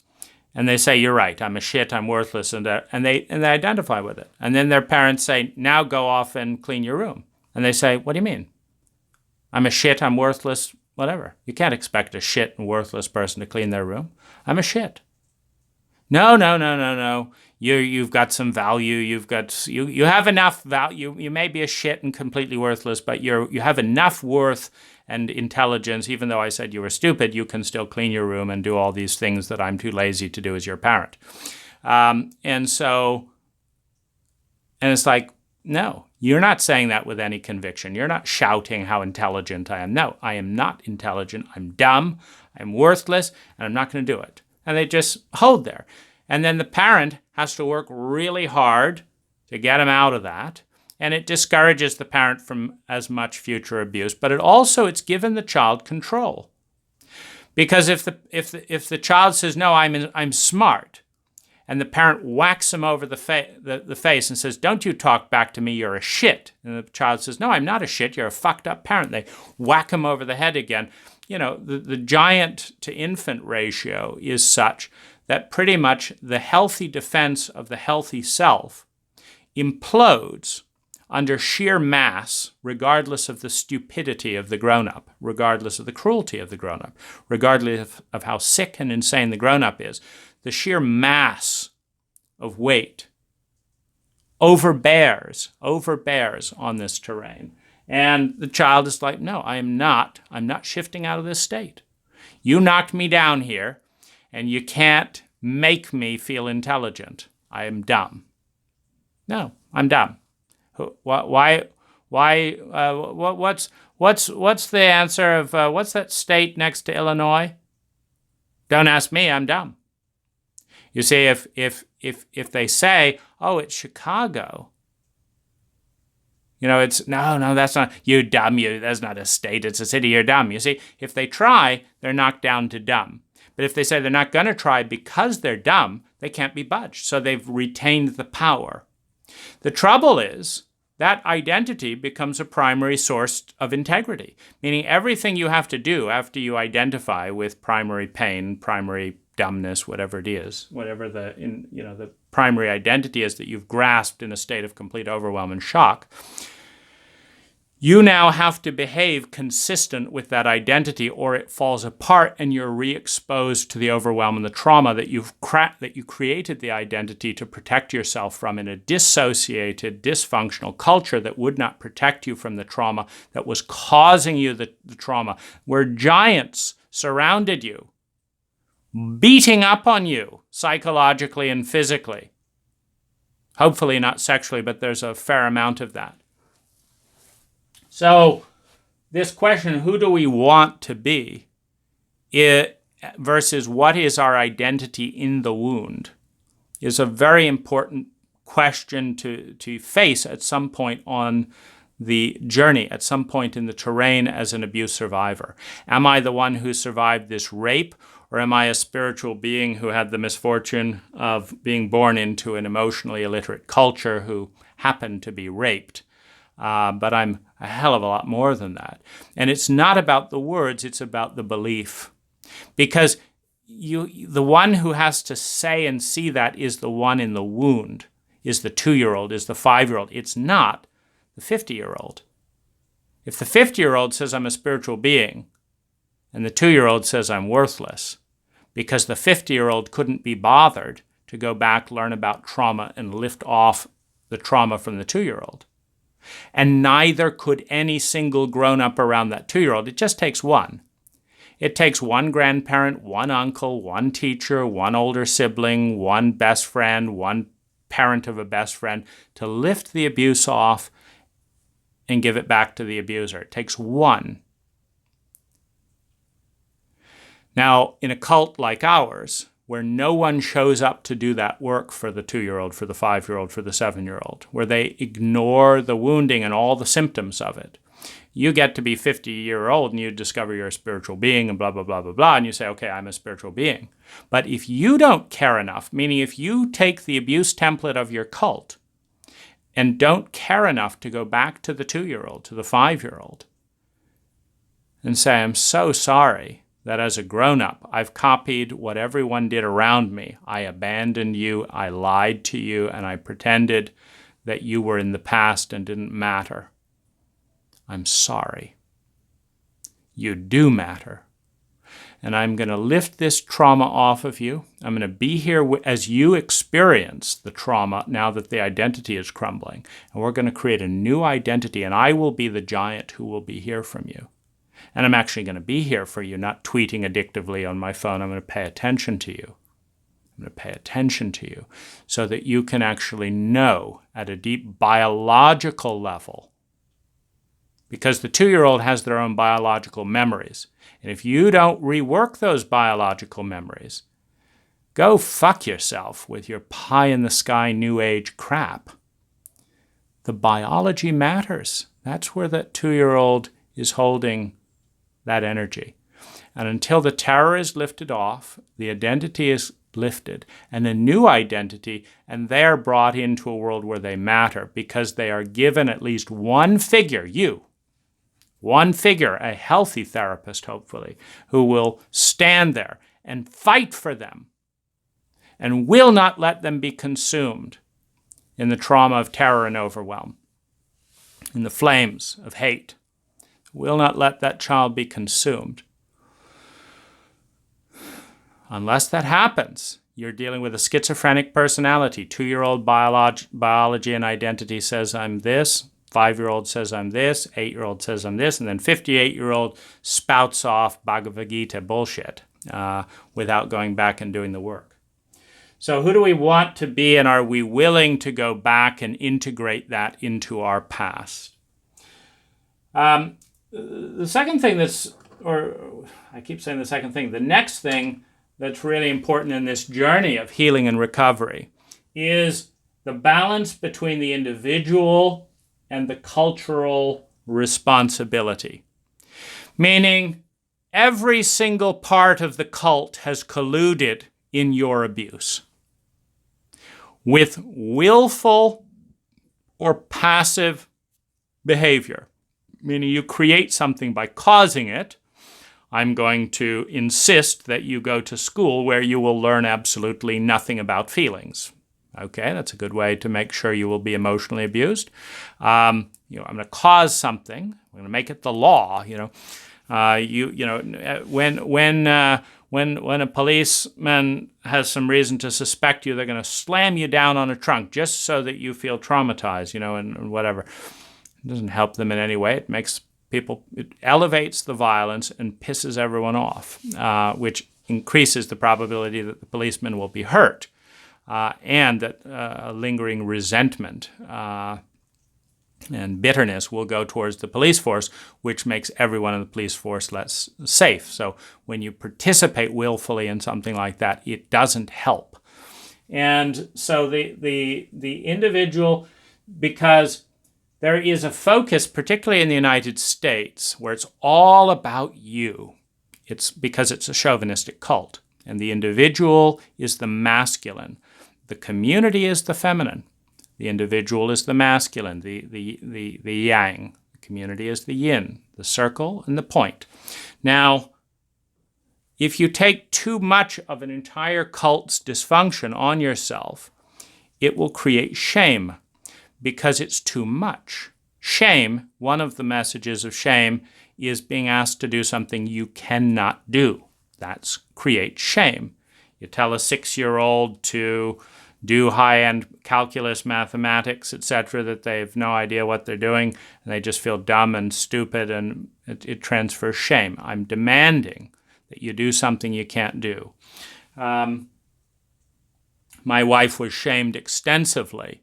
and they say, you're right, I'm a shit, I'm worthless, and they identify with it. And then their parents say, now go off and clean your room. And they say, what do you mean? I'm a shit, I'm worthless, whatever. You can't expect a shit and worthless person to clean their room. I'm a shit. No. You've got some value. You have enough value. You may be a shit and completely worthless, but you have enough worth and intelligence. Even though I said you were stupid, you can still clean your room and do all these things that I'm too lazy to do as your parent. And it's like, no, you're not saying that with any conviction. You're not shouting how intelligent I am. No, I am not intelligent. I'm dumb. I'm worthless, and I'm not going to do it. And they just hold there. And then the parent has to work really hard to get them out of that. And it discourages the parent from as much future abuse. But it's given the child control. Because if the child says, no, I'm smart, and the parent whacks him over the face and says, don't you talk back to me, you're a shit. And the child says, no, I'm not a shit, you're a fucked up parent. They whack him over the head again. The giant to infant ratio is such that pretty much the healthy defense of the healthy self implodes under sheer mass, regardless of the stupidity of the grown-up, regardless of the cruelty of the grown-up, regardless of how sick and insane the grown-up is, the sheer mass of weight overbears on this terrain. And the child is like, no, I'm not shifting out of this state. You knocked me down here, and you can't make me feel intelligent. I am dumb. No, I'm dumb. Why? What's the answer of what's that state next to Illinois? Don't ask me. I'm dumb. You see, if they say, oh, it's Chicago, it's no, that's not, you dumb, that's not a state, it's a city, you're dumb. You see, if they try, they're knocked down to dumb. But if they say they're not going to try because they're dumb, they can't be budged. So they've retained the power. The trouble is that identity becomes a primary source of integrity, meaning everything you have to do after you identify with primary pain, primary dumbness, whatever it is, whatever the primary identity is that you've grasped in a state of complete overwhelm and shock, you now have to behave consistent with that identity or it falls apart and you're re-exposed to the overwhelm and the trauma that you created the identity to protect yourself from in a dissociated, dysfunctional culture that would not protect you from the trauma that was causing you the trauma, where giants surrounded you, beating up on you psychologically and physically. Hopefully not sexually, but there's a fair amount of that. So this question, who do we want to be, versus what is our identity in the wound, is a very important question to face at some point on the journey, at some point in the terrain as an abuse survivor. Am I the one who survived this rape, or am I a spiritual being who had the misfortune of being born into an emotionally illiterate culture who happened to be raped? But I'm a hell of a lot more than that. And it's not about the words, it's about the belief. Because the one who has to say and see that is the one in the wound, is the 2-year-old, is the 5-year-old. It's not the 50-year-old. If the 50-year-old says I'm a spiritual being, and the 2-year-old says I'm worthless, because the 50-year-old couldn't be bothered to go back, learn about trauma, and lift off the trauma from the 2-year-old. And neither could any single grown-up around that 2-year-old. It just takes one. It takes one grandparent, one uncle, one teacher, one older sibling, one best friend, one parent of a best friend to lift the abuse off and give it back to the abuser. It takes one. Now, in a cult like ours, where no one shows up to do that work for the 2-year-old, for the 5-year-old, for the 7-year-old, where they ignore the wounding and all the symptoms of it. You get to be 50-year-old and you discover you're a spiritual being and blah, blah, blah, blah, blah, and you say, okay, I'm a spiritual being. But if you don't care enough, meaning if you take the abuse template of your cult and don't care enough to go back to the 2-year-old, to the 5-year-old, and say, I'm so sorry that as a grown-up, I've copied what everyone did around me. I abandoned you, I lied to you, and I pretended that you were in the past and didn't matter. I'm sorry. You do matter. And I'm going to lift this trauma off of you. I'm going to be here as you experience the trauma now that the identity is crumbling. And we're going to create a new identity, and I will be the giant who will be here from you. And I'm actually going to be here for you, not tweeting addictively on my phone. I'm going to pay attention to you. I'm going to pay attention to you so that you can actually know at a deep biological level. Because the 2-year-old has their own biological memories. And if you don't rework those biological memories, go fuck yourself with your pie-in-the-sky New Age crap. The biology matters. That's where that 2-year-old is holding that energy. And until the terror is lifted off, the identity is lifted, and a new identity, and they're brought into a world where they matter because they are given at least one figure, one figure, a healthy therapist, hopefully, who will stand there and fight for them and will not let them be consumed in the trauma of terror and overwhelm. in the flames of hate. Will not let that child be consumed. Unless that happens, you're dealing with a schizophrenic personality. 2-year-old biology and identity says I'm this. 5-year-old says I'm this. 8-year-old says I'm this. And then 58-year-old spouts off Bhagavad Gita bullshit without going back and doing the work. So who do we want to be, and are we willing to go back and integrate that into our past? The second thing the next thing that's really important in this journey of healing and recovery is the balance between the individual and the cultural responsibility. Meaning, every single part of the cult has colluded in your abuse with willful or passive behavior. Meaning you create something by causing it. I'm going to insist that you go to school where you will learn absolutely nothing about feelings. Okay, that's a good way to make sure you will be emotionally abused. I'm going to cause something. I'm going to make it the law. When a policeman has some reason to suspect you, they're going to slam you down on a trunk just so that you feel traumatized, and whatever. It doesn't help them in any way. It elevates the violence and pisses everyone off, which increases the probability that the policeman will be hurt, and that lingering resentment and bitterness will go towards the police force, which makes everyone in the police force less safe. So when you participate willfully in something like that, it doesn't help. And so the individual, because there is a focus, particularly in the United States, where it's all about you. It's because it's a chauvinistic cult. And the individual is the masculine. The community is the feminine. The individual is the masculine, the yang. The community is the yin, the circle and the point. Now, if you take too much of an entire cult's dysfunction on yourself, it will create shame. Because it's too much. Shame, one of the messages of shame, is being asked to do something you cannot do. That creates shame. You tell a 6-year-old to do high-end calculus, mathematics, etc., that they have no idea what they're doing, and they just feel dumb and stupid, and it transfers shame. I'm demanding that you do something you can't do. My wife was shamed extensively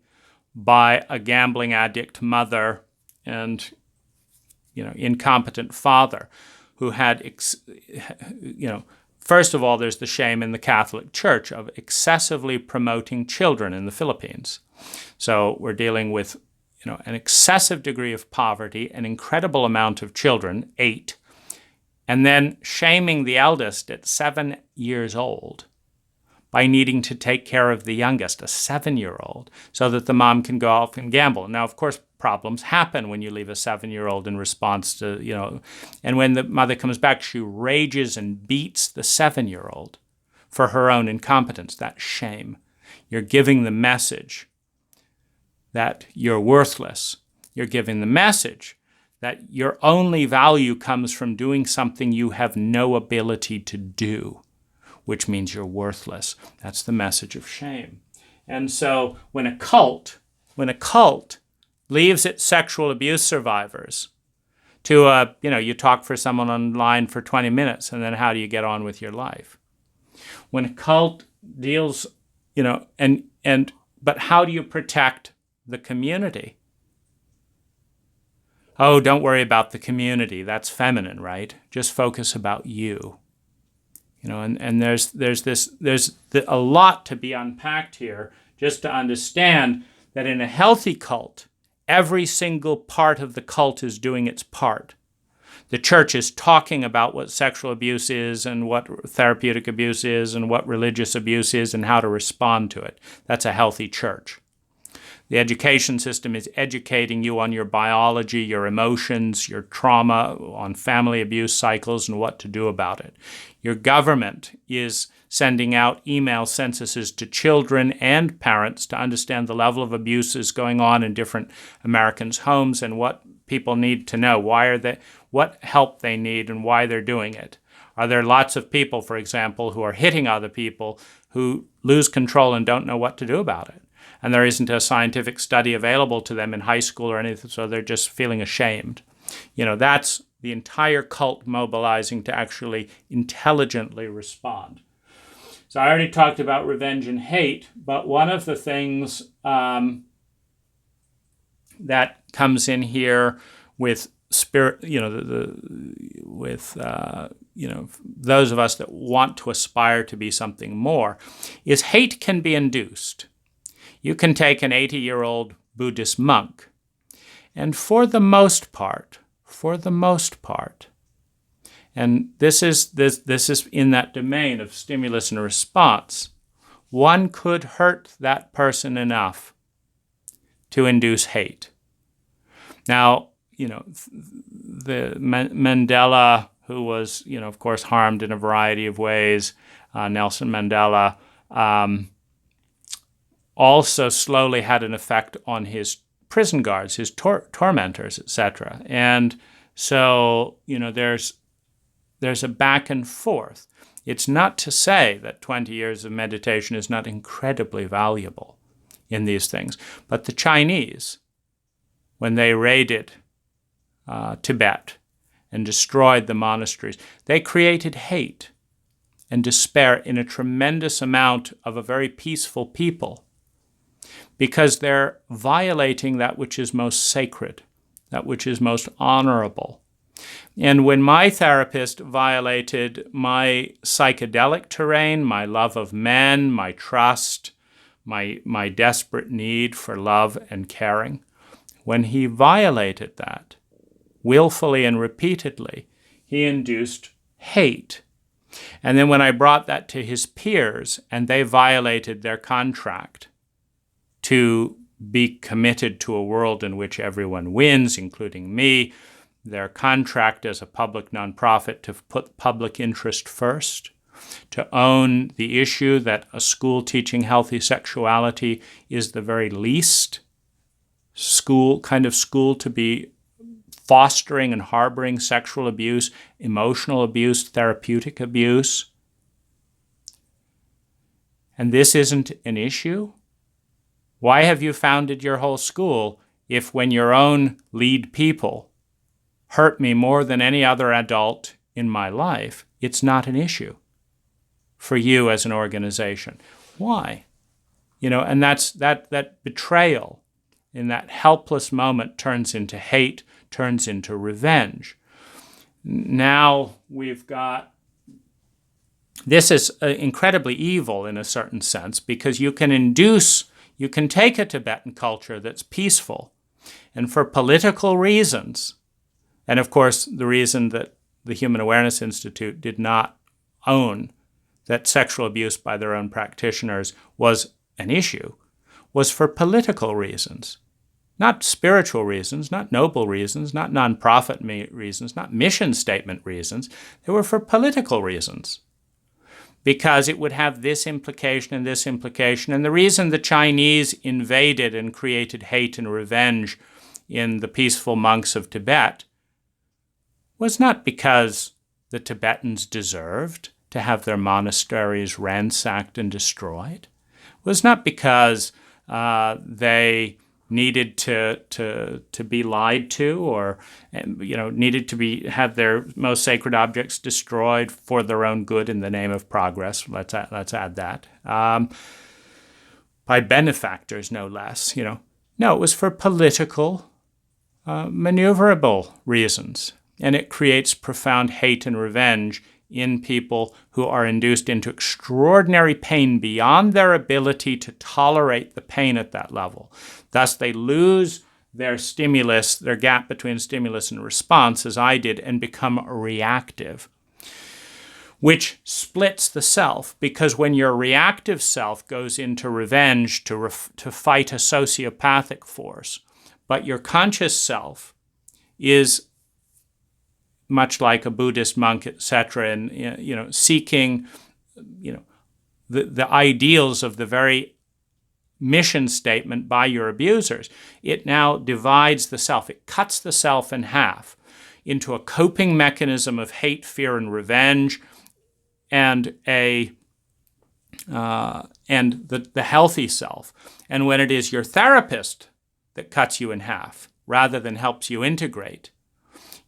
by a gambling addict mother and incompetent father who had first of all, there's the shame in the Catholic Church of excessively promoting children in the Philippines. So we're dealing with an excessive degree of poverty, an incredible amount of children, 8, and then shaming the eldest at 7 years old by needing to take care of the youngest, a 7-year-old, so that the mom can go off and gamble. Now, of course, problems happen when you leave a 7-year-old in response to, and when the mother comes back, she rages and beats the 7-year-old for her own incompetence. That's shame. You're giving the message that you're worthless. You're giving the message that your only value comes from doing something you have no ability to do, which means you're worthless. That's the message of shame. And so when a cult leaves its sexual abuse survivors to, you talk for someone online for 20 minutes, and then how do you get on with your life? When a cult deals, but how do you protect the community? Oh, don't worry about the community. That's feminine, right? Just focus about you. And there's a lot to be unpacked here just to understand that in a healthy cult, every single part of the cult is doing its part. The church is talking about what sexual abuse is and what therapeutic abuse is and what religious abuse is and how to respond to it. That's a healthy church. The education system is educating you on your biology, your emotions, your trauma, on family abuse cycles and what to do about it. Your government is sending out email censuses to children and parents to understand the level of abuses going on in different Americans' homes and what people need to know, what help they need and why they're doing it. Are there lots of people, for example, who are hitting other people who lose control and don't know what to do about it? And there isn't a scientific study available to them in high school or anything, so they're just feeling ashamed. That's the entire cult mobilizing to actually intelligently respond. So I already talked about revenge and hate, but one of the things that comes in here with spirit, those of us that want to aspire to be something more, is hate can be induced. You can take an 80-year-old Buddhist monk, and for the most part, and this is in that domain of stimulus and response, one could hurt that person enough to induce hate. Now, the Mandela, who was, of course, harmed in a variety of ways, Nelson Mandela, also slowly had an effect on his prison guards, his tormentors, etc. And so, there's a back and forth. It's not to say that 20 years of meditation is not incredibly valuable in these things, but the Chinese, when they raided Tibet and destroyed the monasteries, they created hate and despair in a tremendous amount of a very peaceful people, because they're violating that which is most sacred, that which is most honorable. And when my therapist violated my psychedelic terrain, my love of men, my trust, my desperate need for love and caring, when he violated that willfully and repeatedly, he induced hate. And then when I brought that to his peers and they violated their contract to be committed to a world in which everyone wins, including me, their contract as a public nonprofit to put public interest first, to own the issue that a school teaching healthy sexuality is the very least school to be fostering and harboring sexual abuse, emotional abuse, therapeutic abuse. And this isn't an issue? Why have you founded your whole school if when your own lead people hurt me more than any other adult in my life, it's not an issue for you as an organization? Why? And that's that betrayal in that helpless moment turns into hate, turns into revenge. Now we've got, this is incredibly evil in a certain sense, because you can take a Tibetan culture that's peaceful, and for political reasons, and of course the reason that the Human Awareness Institute did not own that sexual abuse by their own practitioners was an issue, was for political reasons, not spiritual reasons, not noble reasons, not nonprofit reasons, not mission statement reasons. They were for political reasons, because it would have this implication and this implication. And the reason the Chinese invaded and created hate and revenge in the peaceful monks of Tibet was not because the Tibetans deserved to have their monasteries ransacked and destroyed. It was not because they needed to be lied to, or needed to have their most sacred objects destroyed for their own good in the name of progress. Let's add that by benefactors, no less. No, it was for political, maneuverable reasons, and it creates profound hate and revenge in people who are induced into extraordinary pain beyond their ability to tolerate the pain at that level. Thus, they lose their stimulus, their gap between stimulus and response, as I did, and become reactive, which splits the self, because when your reactive self goes into revenge to fight a sociopathic force, but your conscious self is much like a Buddhist monk, etc., and seeking, the ideals of the very mission statement by your abusers. It now divides the self. It cuts the self in half into a coping mechanism of hate, fear, and revenge, and the healthy self. And when it is your therapist that cuts you in half rather than helps you integrate,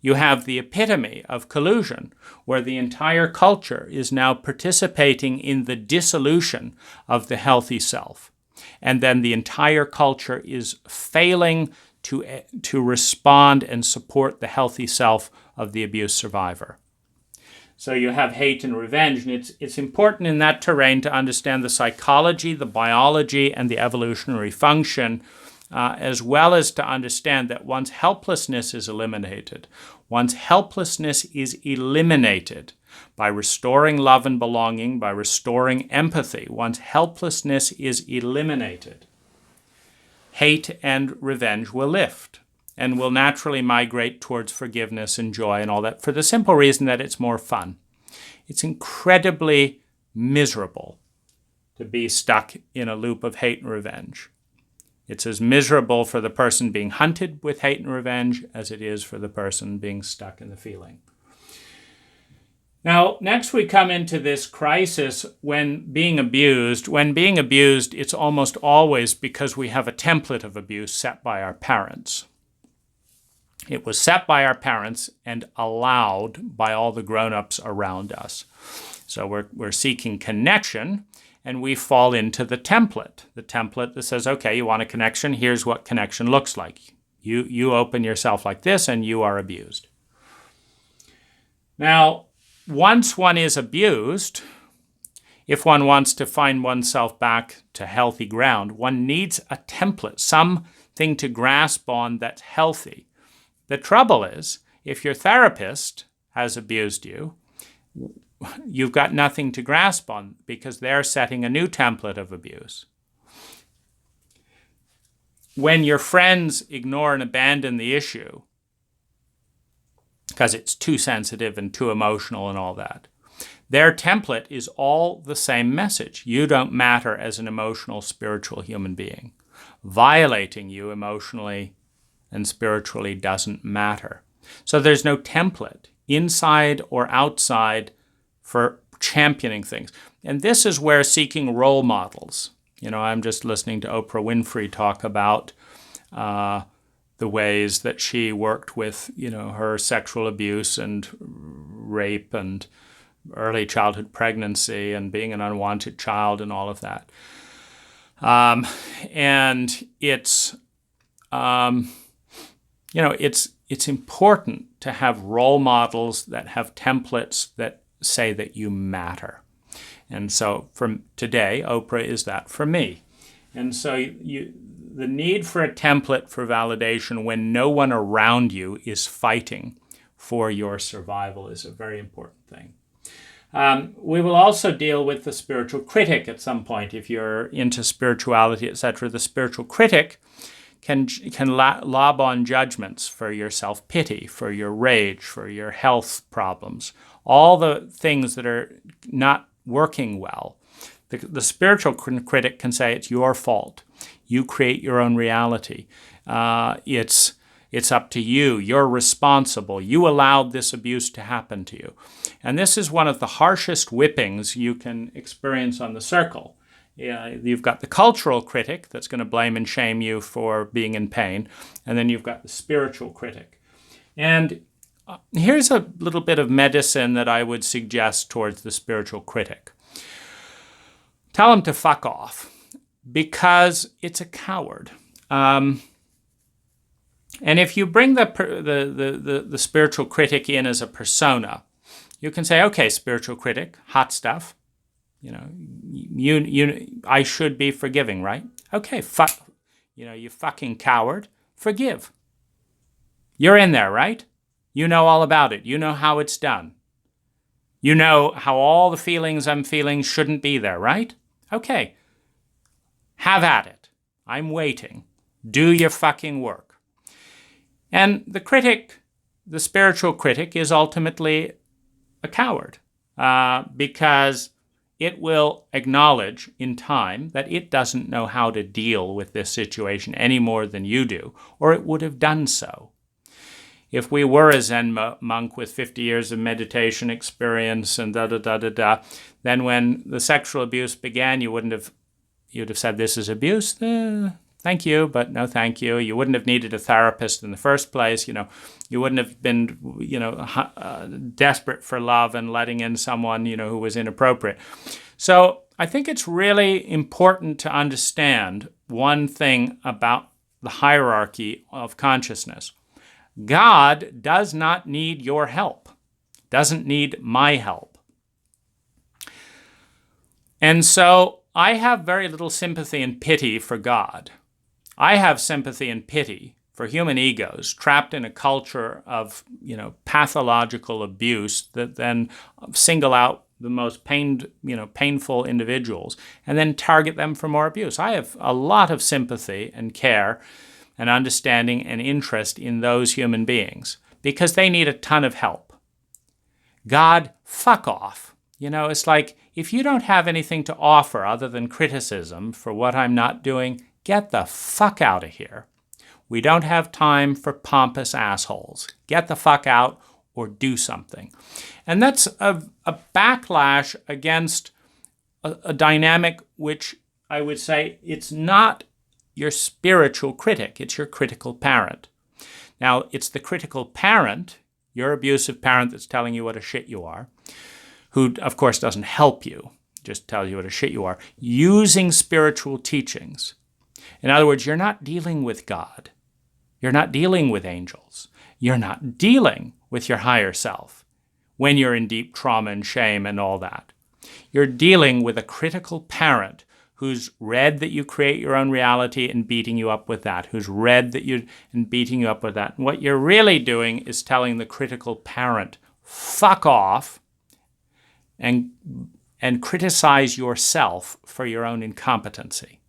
you have the epitome of collusion, where the entire culture is now participating in the dissolution of the healthy self. And then the entire culture is failing to respond and support the healthy self of the abuse survivor. So you have hate and revenge, and it's important in that terrain to understand the psychology, the biology, and the evolutionary function, as well as to understand that once helplessness is eliminated by restoring love and belonging, by restoring empathy, once helplessness is eliminated, hate and revenge will lift and will naturally migrate towards forgiveness and joy and all that, for the simple reason that it's more fun. It's incredibly miserable to be stuck in a loop of hate and revenge. It's as miserable for the person being hunted with hate and revenge as it is for the person being stuck in the feeling. Now, next we come into this crisis when being abused. When being abused, it's almost always because we have a template of abuse set by our parents. It was set by our parents and allowed by all the grown-ups around us. So we're seeking connection, and we fall into the template that says, okay, you want a connection, here's what connection looks like. You open yourself like this, and you are abused. Now, once one is abused, if one wants to find oneself back to healthy ground, one needs a template, something to grasp on that's healthy. The trouble is, if your therapist has abused you, you've got nothing to grasp on because they're setting a new template of abuse. When your friends ignore and abandon the issue because it's too sensitive and too emotional and all that, their template is all the same message. You don't matter as an emotional, spiritual human being. Violating you emotionally and spiritually doesn't matter. So there's no template, inside or outside, for championing things. And this is where seeking role models. I'm just listening to Oprah Winfrey talk about the ways that she worked with, her sexual abuse and rape and early childhood pregnancy and being an unwanted child and all of that. And it's important to have role models that have templates that say that you matter. And so from today, Oprah is that for me. And so the need for a template for validation when no one around you is fighting for your survival is a very important thing. We will also deal with the spiritual critic at some point. If you're into spirituality, etc., the spiritual critic can lob on judgments for your self-pity, for your rage, for your health problems, all the things that are not working well. The spiritual critic can say it's your fault. You create your own reality. It's up to you. You're responsible. You allowed this abuse to happen to you. And this is one of the harshest whippings you can experience on the circle. You've got the cultural critic that's going to blame and shame you for being in pain. And then you've got the spiritual critic. And here's a little bit of medicine that I would suggest towards the spiritual critic. Tell him to fuck off, because it's a coward. And if you bring the spiritual critic in as a persona, you can say, okay, spiritual critic, hot stuff. I should be forgiving, right? Okay, you fucking coward, forgive. You're in there, right? You know all about it. You know how it's done. You know how all the feelings I'm feeling shouldn't be there, right? Okay, have at it. I'm waiting. Do your fucking work. And the critic, the spiritual critic, is ultimately a coward because it will acknowledge in time that it doesn't know how to deal with this situation any more than you do, or it would have done so. If we were a Zen monk with 50 years of meditation experience and then when the sexual abuse began, you'd have said, this is abuse? Thank you, but no thank you. You wouldn't have needed a therapist in the first place. You wouldn't have been, desperate for love and letting in someone, who was inappropriate. So I think it's really important to understand one thing about the hierarchy of consciousness. God does not need your help, doesn't need my help. And so I have very little sympathy and pity for God. I have sympathy and pity for human egos trapped in a culture of, pathological abuse that then single out the most painful individuals and then target them for more abuse. I have a lot of sympathy and care and understanding and interest in those human beings because they need a ton of help. God, fuck off. It's like, if you don't have anything to offer other than criticism for what I'm not doing, get the fuck out of here. We don't have time for pompous assholes. Get the fuck out or do something. And that's a backlash against a dynamic which I would say it's not your spiritual critic, it's your critical parent. Now, it's the critical parent, your abusive parent that's telling you what a shit you are, who, of course, doesn't help you, just tells you what a shit you are, using spiritual teachings. In other words, you're not dealing with God. You're not dealing with angels. You're not dealing with your higher self when you're in deep trauma and shame and all that. You're dealing with a critical parent who's read that you create your own reality and beating you up with that, who's read that you and beating you up with that. And what you're really doing is telling the critical parent, fuck off, and criticize yourself for your own incompetency.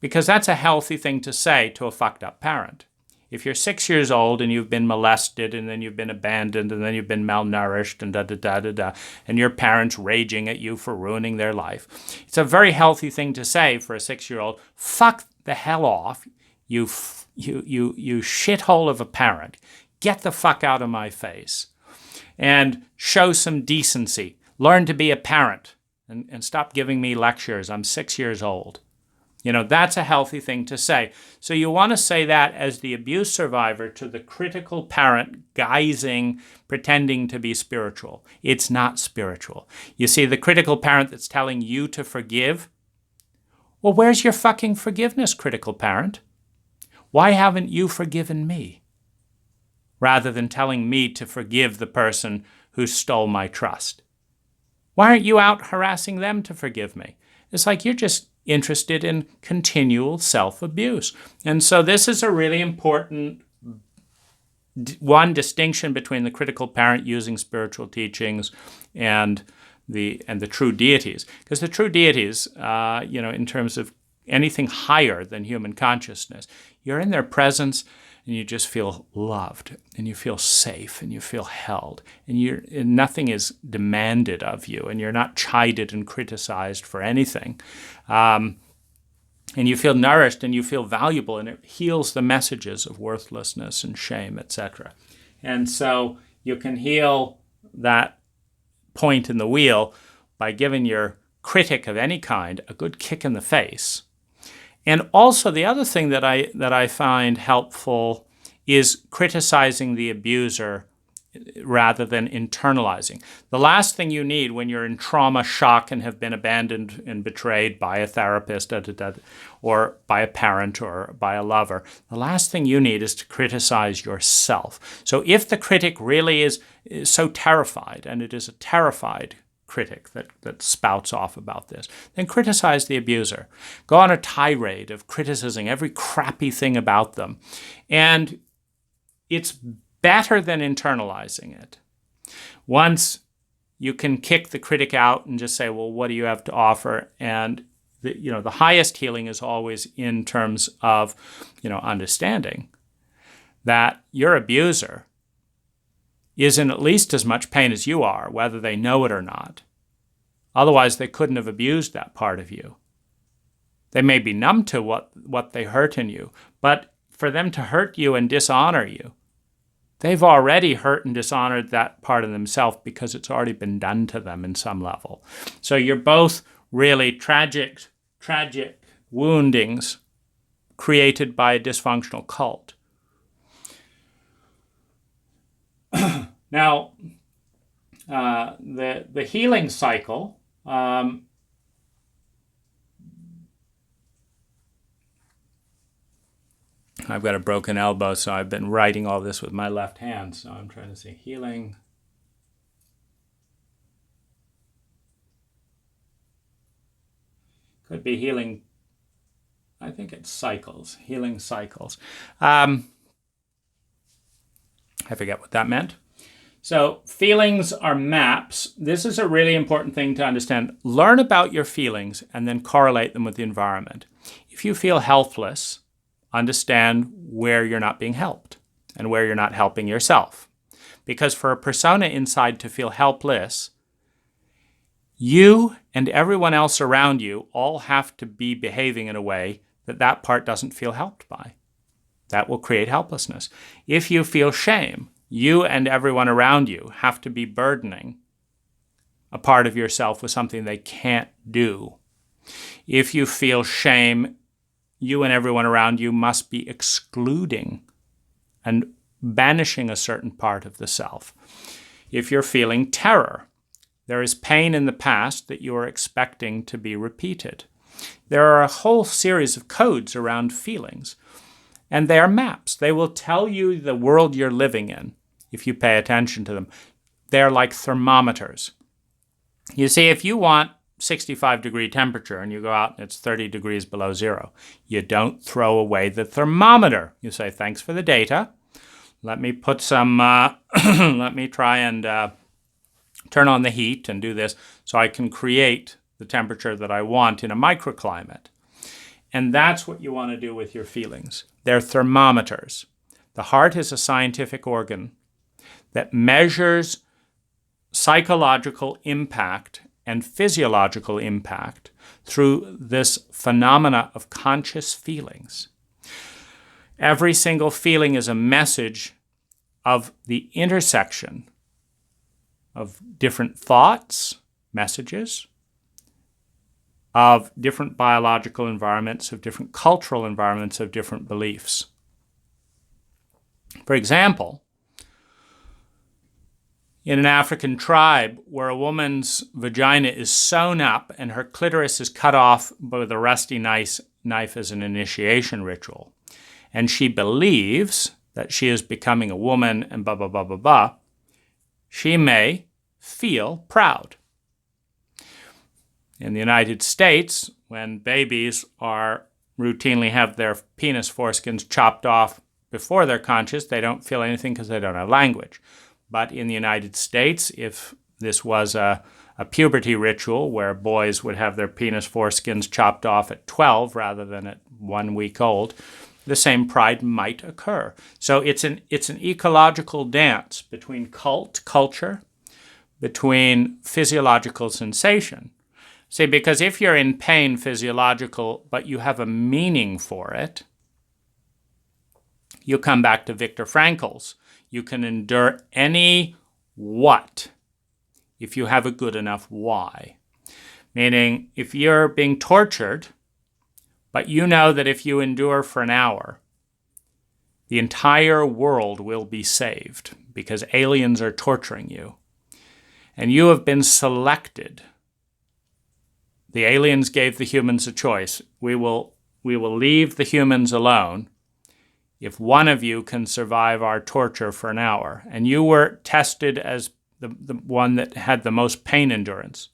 Because that's a healthy thing to say to a fucked up parent. If you're 6 years old and you've been molested and then you've been abandoned and then you've been malnourished and and your parents raging at you for ruining their life, it's a very healthy thing to say for a 6-year-old, fuck the hell off, you shithole of a parent. Get the fuck out of my face. And show some decency. Learn to be a parent and stop giving me lectures. I'm 6 years old. That's a healthy thing to say. So you want to say that as the abuse survivor to the critical parent guising, pretending to be spiritual. It's not spiritual. You see, the critical parent that's telling you to forgive, well, where's your fucking forgiveness, critical parent? Why haven't you forgiven me? Rather than telling me to forgive the person who stole my trust. Why aren't you out harassing them to forgive me? It's like you're just interested in continual self-abuse. And so this is a really important distinction between the critical parent using spiritual teachings and the true deities. Because the true deities, in terms of anything higher than human consciousness, you're in their presence and you just feel loved, and you feel safe, and you feel held, and nothing is demanded of you, and you're not chided and criticized for anything. And you feel nourished, and you feel valuable, and it heals the messages of worthlessness and shame, etc. And so you can heal that point in the wheel by giving your critic of any kind a good kick in the face. And also the other thing that I find helpful is criticizing the abuser rather than internalizing. The last thing you need when you're in trauma, shock, and have been abandoned and betrayed by a therapist or by a parent or by a lover, the last thing you need is to criticize yourself. So if the critic really is so terrified, and it is a terrified critic that spouts off about this, then criticize the abuser. Go on a tirade of criticizing every crappy thing about them. And it's better than internalizing it. Once you can kick the critic out and just say, well, what do you have to offer? And the highest healing is always in terms of, understanding that your abuser is in at least as much pain as you are, whether they know it or not. Otherwise, they couldn't have abused that part of you. They may be numb to what they hurt in you, but for them to hurt you and dishonor you, they've already hurt and dishonored that part of themselves because it's already been done to them in some level. So you're both really tragic woundings created by a dysfunctional cult. Now, the healing cycle, I've got a broken elbow, so I've been writing all this with my left hand. So I'm trying to say healing. Could be healing. I think it's cycles, healing cycles. I forget what that meant. So feelings are maps. This is a really important thing to understand. Learn about your feelings and then correlate them with the environment. If you feel helpless, understand where you're not being helped and where you're not helping yourself. Because for a persona inside to feel helpless, you and everyone else around you all have to be behaving in a way that that part doesn't feel helped by. That will create helplessness. If you feel shame, you and everyone around you have to be burdening a part of yourself with something they can't do. If you feel shame, you and everyone around you must be excluding and banishing a certain part of the self. If you're feeling terror, there is pain in the past that you are expecting to be repeated. There are a whole series of codes around feelings, and they are maps. They will tell you the world you're living in if you pay attention to them. They're like thermometers. You see, if you want 65-degree temperature and you go out and it's 30 degrees below zero, you don't throw away the thermometer. You say, thanks for the data. Let me put some, let me try and turn on the heat and do this so I can create the temperature that I want in a microclimate. And that's what you want to do with your feelings. They're thermometers. The heart is a scientific organ that measures psychological impact and physiological impact through this phenomena of conscious feelings. Every single feeling is a message of the intersection of different thoughts, messages, of different biological environments, of different cultural environments, of different beliefs. For example, in an African tribe where a woman's vagina is sewn up and her clitoris is cut off with a rusty knife as an initiation ritual, and she believes that she is becoming a woman and blah, blah, blah, blah, blah, she may feel proud. In the United States, when babies routinely have their penis foreskins chopped off before they're conscious, they don't feel anything because they don't have language. But in the United States, if this was a puberty ritual where boys would have their penis foreskins chopped off at 12 rather than at 1 week old, the same pride might occur. So it's an ecological dance between culture, between physiological sensation. See, because if you're in pain physiological, but you have a meaning for it, you come back to Viktor Frankl's. You can endure any what if you have a good enough why. Meaning, if you're being tortured, but you know that if you endure for an hour, the entire world will be saved because aliens are torturing you. And you have been selected. The aliens gave the humans a choice. We will leave the humans alone if one of you can survive our torture for an hour. And you were tested as the one that had the most pain endurance.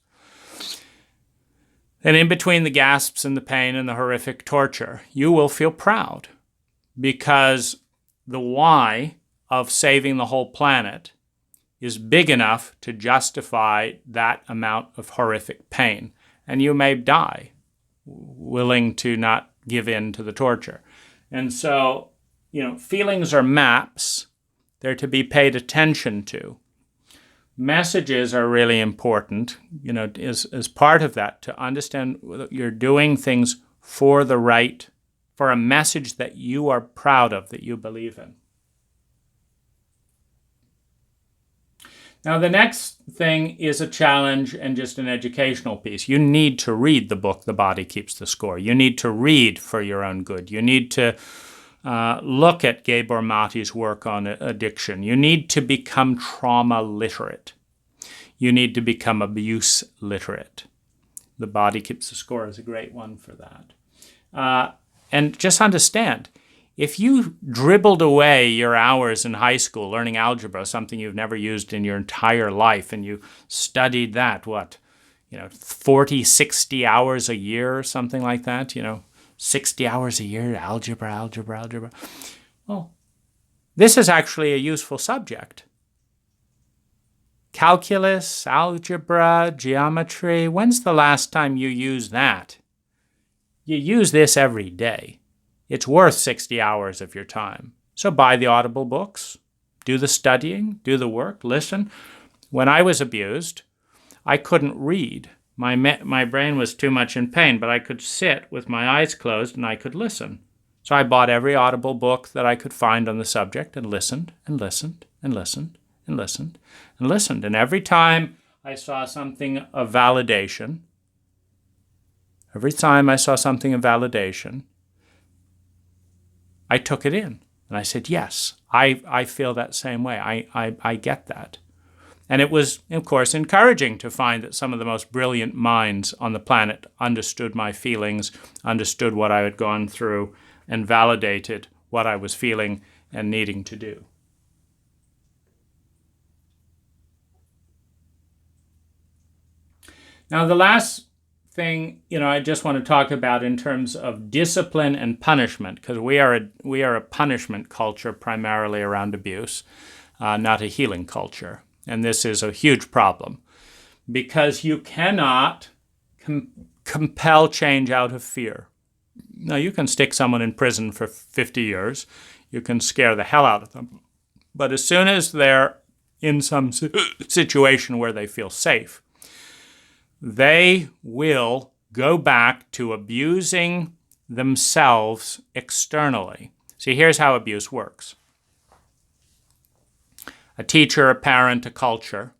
And in between the gasps and the pain and the horrific torture, you will feel proud because the why of saving the whole planet is big enough to justify that amount of horrific pain. And you may die willing to not give in to the torture. And so, feelings are maps. They're to be paid attention to. messages are really important, as part of that, to understand that you're doing things for a message that you are proud of, that you believe in. Now, the next thing is a challenge and just an educational piece. You need to read the book, The Body Keeps the Score. You need to read for your own good. You need to look at Gabor Mate's work on addiction. You need to become trauma literate. You need to become abuse literate. The Body Keeps the Score is a great one for that. And just understand, if you dribbled away your hours in high school learning algebra, something you've never used in your entire life, and you studied that, 40, 60 hours a year or something like that, 60 hours a year, algebra. Well, this is actually a useful subject. Calculus, algebra, geometry, when's the last time you used that? You use this every day. It's worth 60 hours of your time. So buy the Audible books, do the studying, do the work, listen. When I was abused, I couldn't read. My brain was too much in pain, but I could sit with my eyes closed and I could listen. So I bought every Audible book that I could find on the subject and listened and listened and listened and listened and listened. And every time I saw something of validation, I took it in and I said, yes, I feel that same way. I get that. And it was, of course, encouraging to find that some of the most brilliant minds on the planet understood my feelings, understood what I had gone through, and validated what I was feeling and needing to do. Now, the last thing, I just want to talk about in terms of discipline and punishment, because we are a punishment culture primarily around abuse, not a healing culture. And this is a huge problem because you cannot compel change out of fear. Now, you can stick someone in prison for 50 years. You can scare the hell out of them. But as soon as they're in some situation where they feel safe, they will go back to abusing themselves externally. See, here's how abuse works. A teacher, a parent, a culture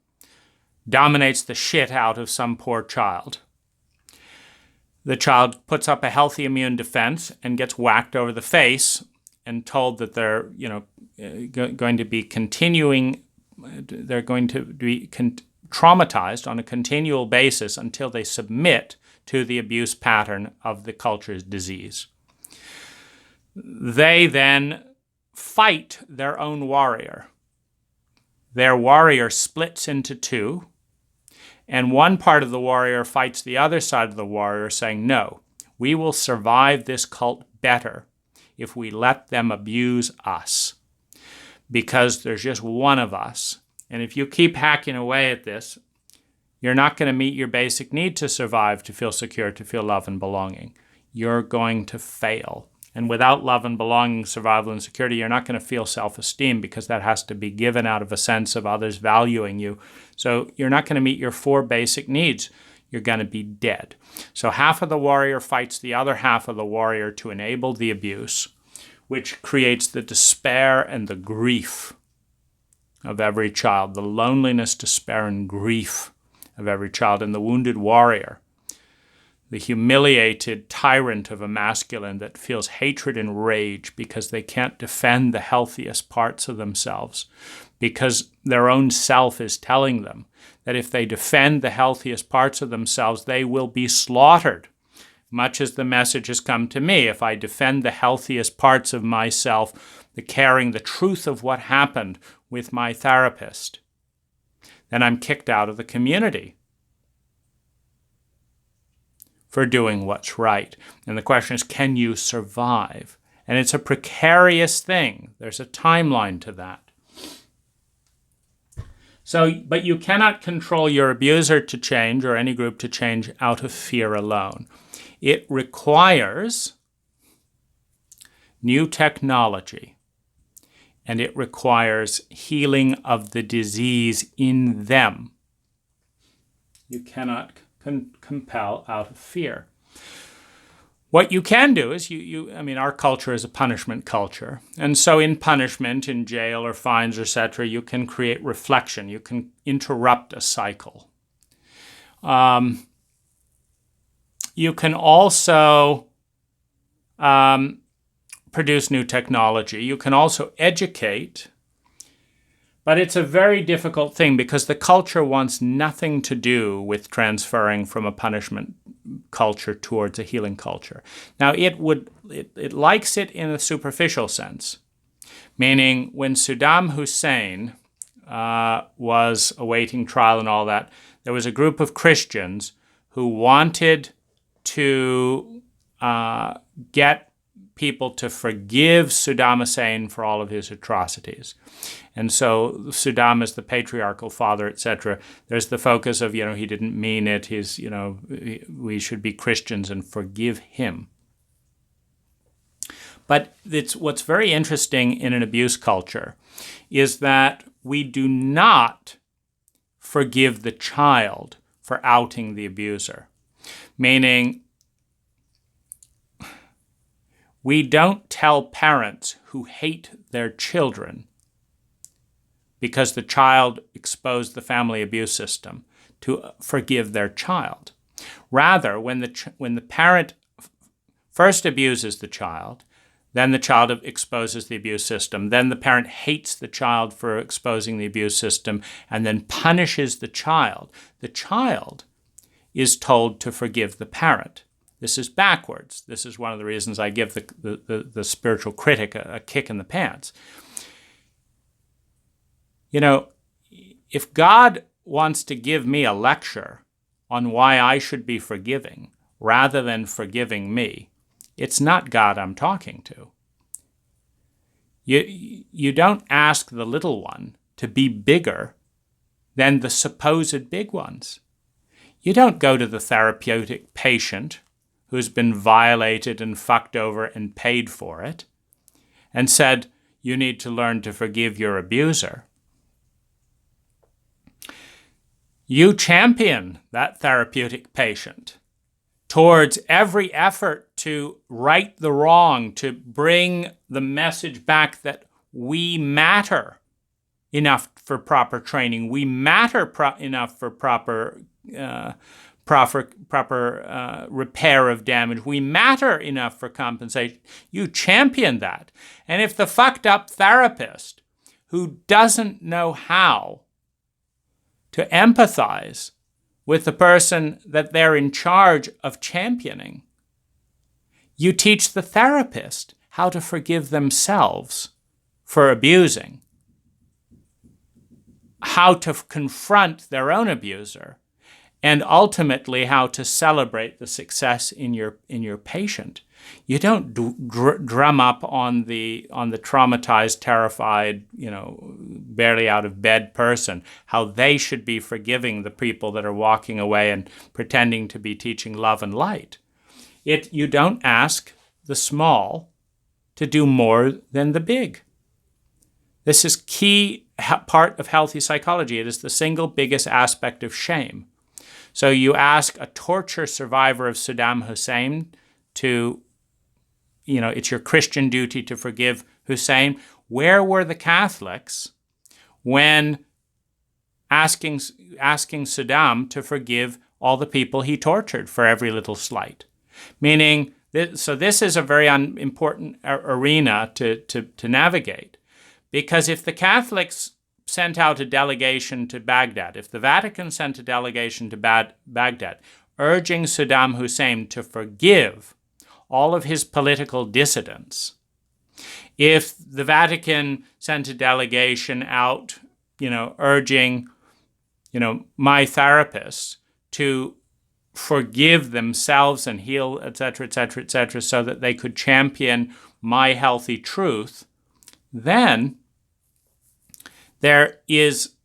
dominates the shit out of some poor child. The child puts up a healthy immune defense and gets whacked over the face and told that they're, going to be traumatized on a continual basis until they submit to the abuse pattern of the culture's disease. They then fight their own warrior. Their warrior splits into two, and one part of the warrior fights the other side of the warrior, saying, no, we will survive this cult better if we let them abuse us, because there's just one of us. And if you keep hacking away at this, you're not going to meet your basic need to survive, to feel secure, to feel love and belonging. You're going to fail. And without love and belonging, survival and security, you're not going to feel self-esteem, because that has to be given out of a sense of others valuing you. So you're not going to meet your 4 basic needs. You're going to be dead. So half of the warrior fights the other half of the warrior to enable the abuse, which creates the despair and the grief of every child, the loneliness, despair, and grief of every child. And the wounded warrior, the humiliated tyrant of a masculine that feels hatred and rage because they can't defend the healthiest parts of themselves, because their own self is telling them that if they defend the healthiest parts of themselves, they will be slaughtered. Much as the message has come to me, if I defend the healthiest parts of myself, the caring, the truth of what happened with my therapist, then I'm kicked out of the community for doing what's right. And the question is, can you survive? And it's a precarious thing. There's a timeline to that. So, but you cannot control your abuser to change, or any group to change, out of fear alone. It requires new technology. and it requires healing of the disease in them. You cannot compel out of fear. What you can do is our culture is a punishment culture. And so in punishment, in jail or fines, etc., you can create reflection. You can interrupt a cycle. You can also produce new technology. You can also educate. But it's a very difficult thing because the culture wants nothing to do with transferring from a punishment culture towards a healing culture. Now, it likes it in a superficial sense, meaning when Saddam Hussein was awaiting trial and all that, there was a group of Christians who wanted to get people to forgive Saddam Hussein for all of his atrocities. And so Saddam is the patriarchal father, etc. There's the focus of, he didn't mean it. We should be Christians and forgive him. But what's very interesting in an abuse culture is that we do not forgive the child for outing the abuser. Meaning, we don't tell parents who hate their children because the child exposed the family abuse system to forgive their child. Rather, when the parent first abuses the child, then the child exposes the abuse system, then the parent hates the child for exposing the abuse system, and then punishes the child is told to forgive the parent. This is backwards. This is one of the reasons I give the spiritual critic a kick in the pants. If God wants to give me a lecture on why I should be forgiving rather than forgiving me, it's not God I'm talking to. You don't ask the little one to be bigger than the supposed big ones. You don't go to the therapeutic patient who's been violated and fucked over and paid for it and said, you need to learn to forgive your abuser. You champion that therapeutic patient towards every effort to right the wrong, to bring the message back that we matter enough for proper training. We matter enough for proper repair of damage. We matter enough for compensation. You champion that. And if the fucked up therapist who doesn't know how to empathize with the person that they're in charge of championing, you teach the therapist how to forgive themselves for abusing, how to confront their own abuser, and ultimately how to celebrate the success in your patient. You don't drum up on the traumatized, terrified, barely out of bed person how they should be forgiving the people that are walking away and pretending to be teaching love and light. You don't ask the small to do more than the big. This is key part of healthy psychology. It is the single biggest aspect of shame. So you ask a torture survivor of Saddam Hussein to, it's your Christian duty to forgive Hussein. Where were the Catholics when asking Saddam to forgive all the people he tortured for every little slight? Meaning, this is a very important arena to navigate. Because if the Catholics sent out a delegation to Baghdad, if the Vatican sent a delegation to Baghdad, urging Saddam Hussein to forgive all of his political dissidents, if the Vatican sent a delegation out, urging, my therapists to forgive themselves and heal, etc., etc., etc., so that they could champion my healthy truth, then there is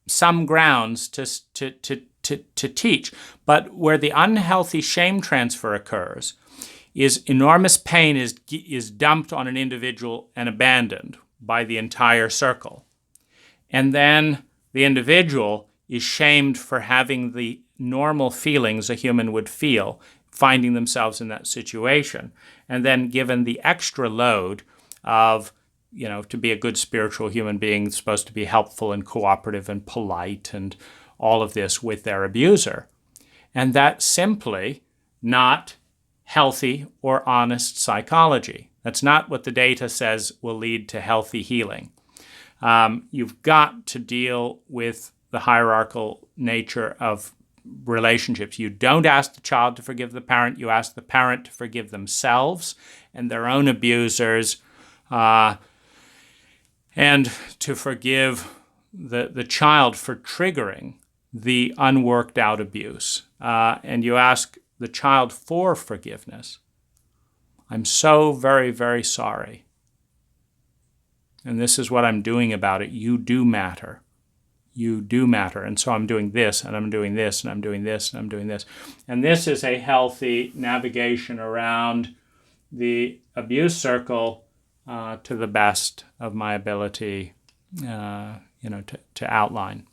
some grounds to teach. But where the unhealthy shame transfer occurs is enormous pain is dumped on an individual and abandoned. by the entire circle. And then the individual is shamed for having the normal feelings a human would feel, finding themselves in that situation, and then given the extra load of, to be a good spiritual human being, supposed to be helpful and cooperative and polite and all of this with their abuser. And that's simply not healthy or honest psychology. That's not what the data says will lead to healthy healing. You've got to deal with the hierarchical nature of relationships. You don't ask the child to forgive the parent. You ask the parent to forgive themselves and their own abusers, and to forgive the child for triggering the unworked out abuse. And you ask the child for forgiveness. I'm so very, very sorry. And this is what I'm doing about it. You do matter. You do matter. And so I'm doing this, and I'm doing this, and I'm doing this, and I'm doing this. And this is a healthy navigation around the abuse circle to the best of my ability, to outline.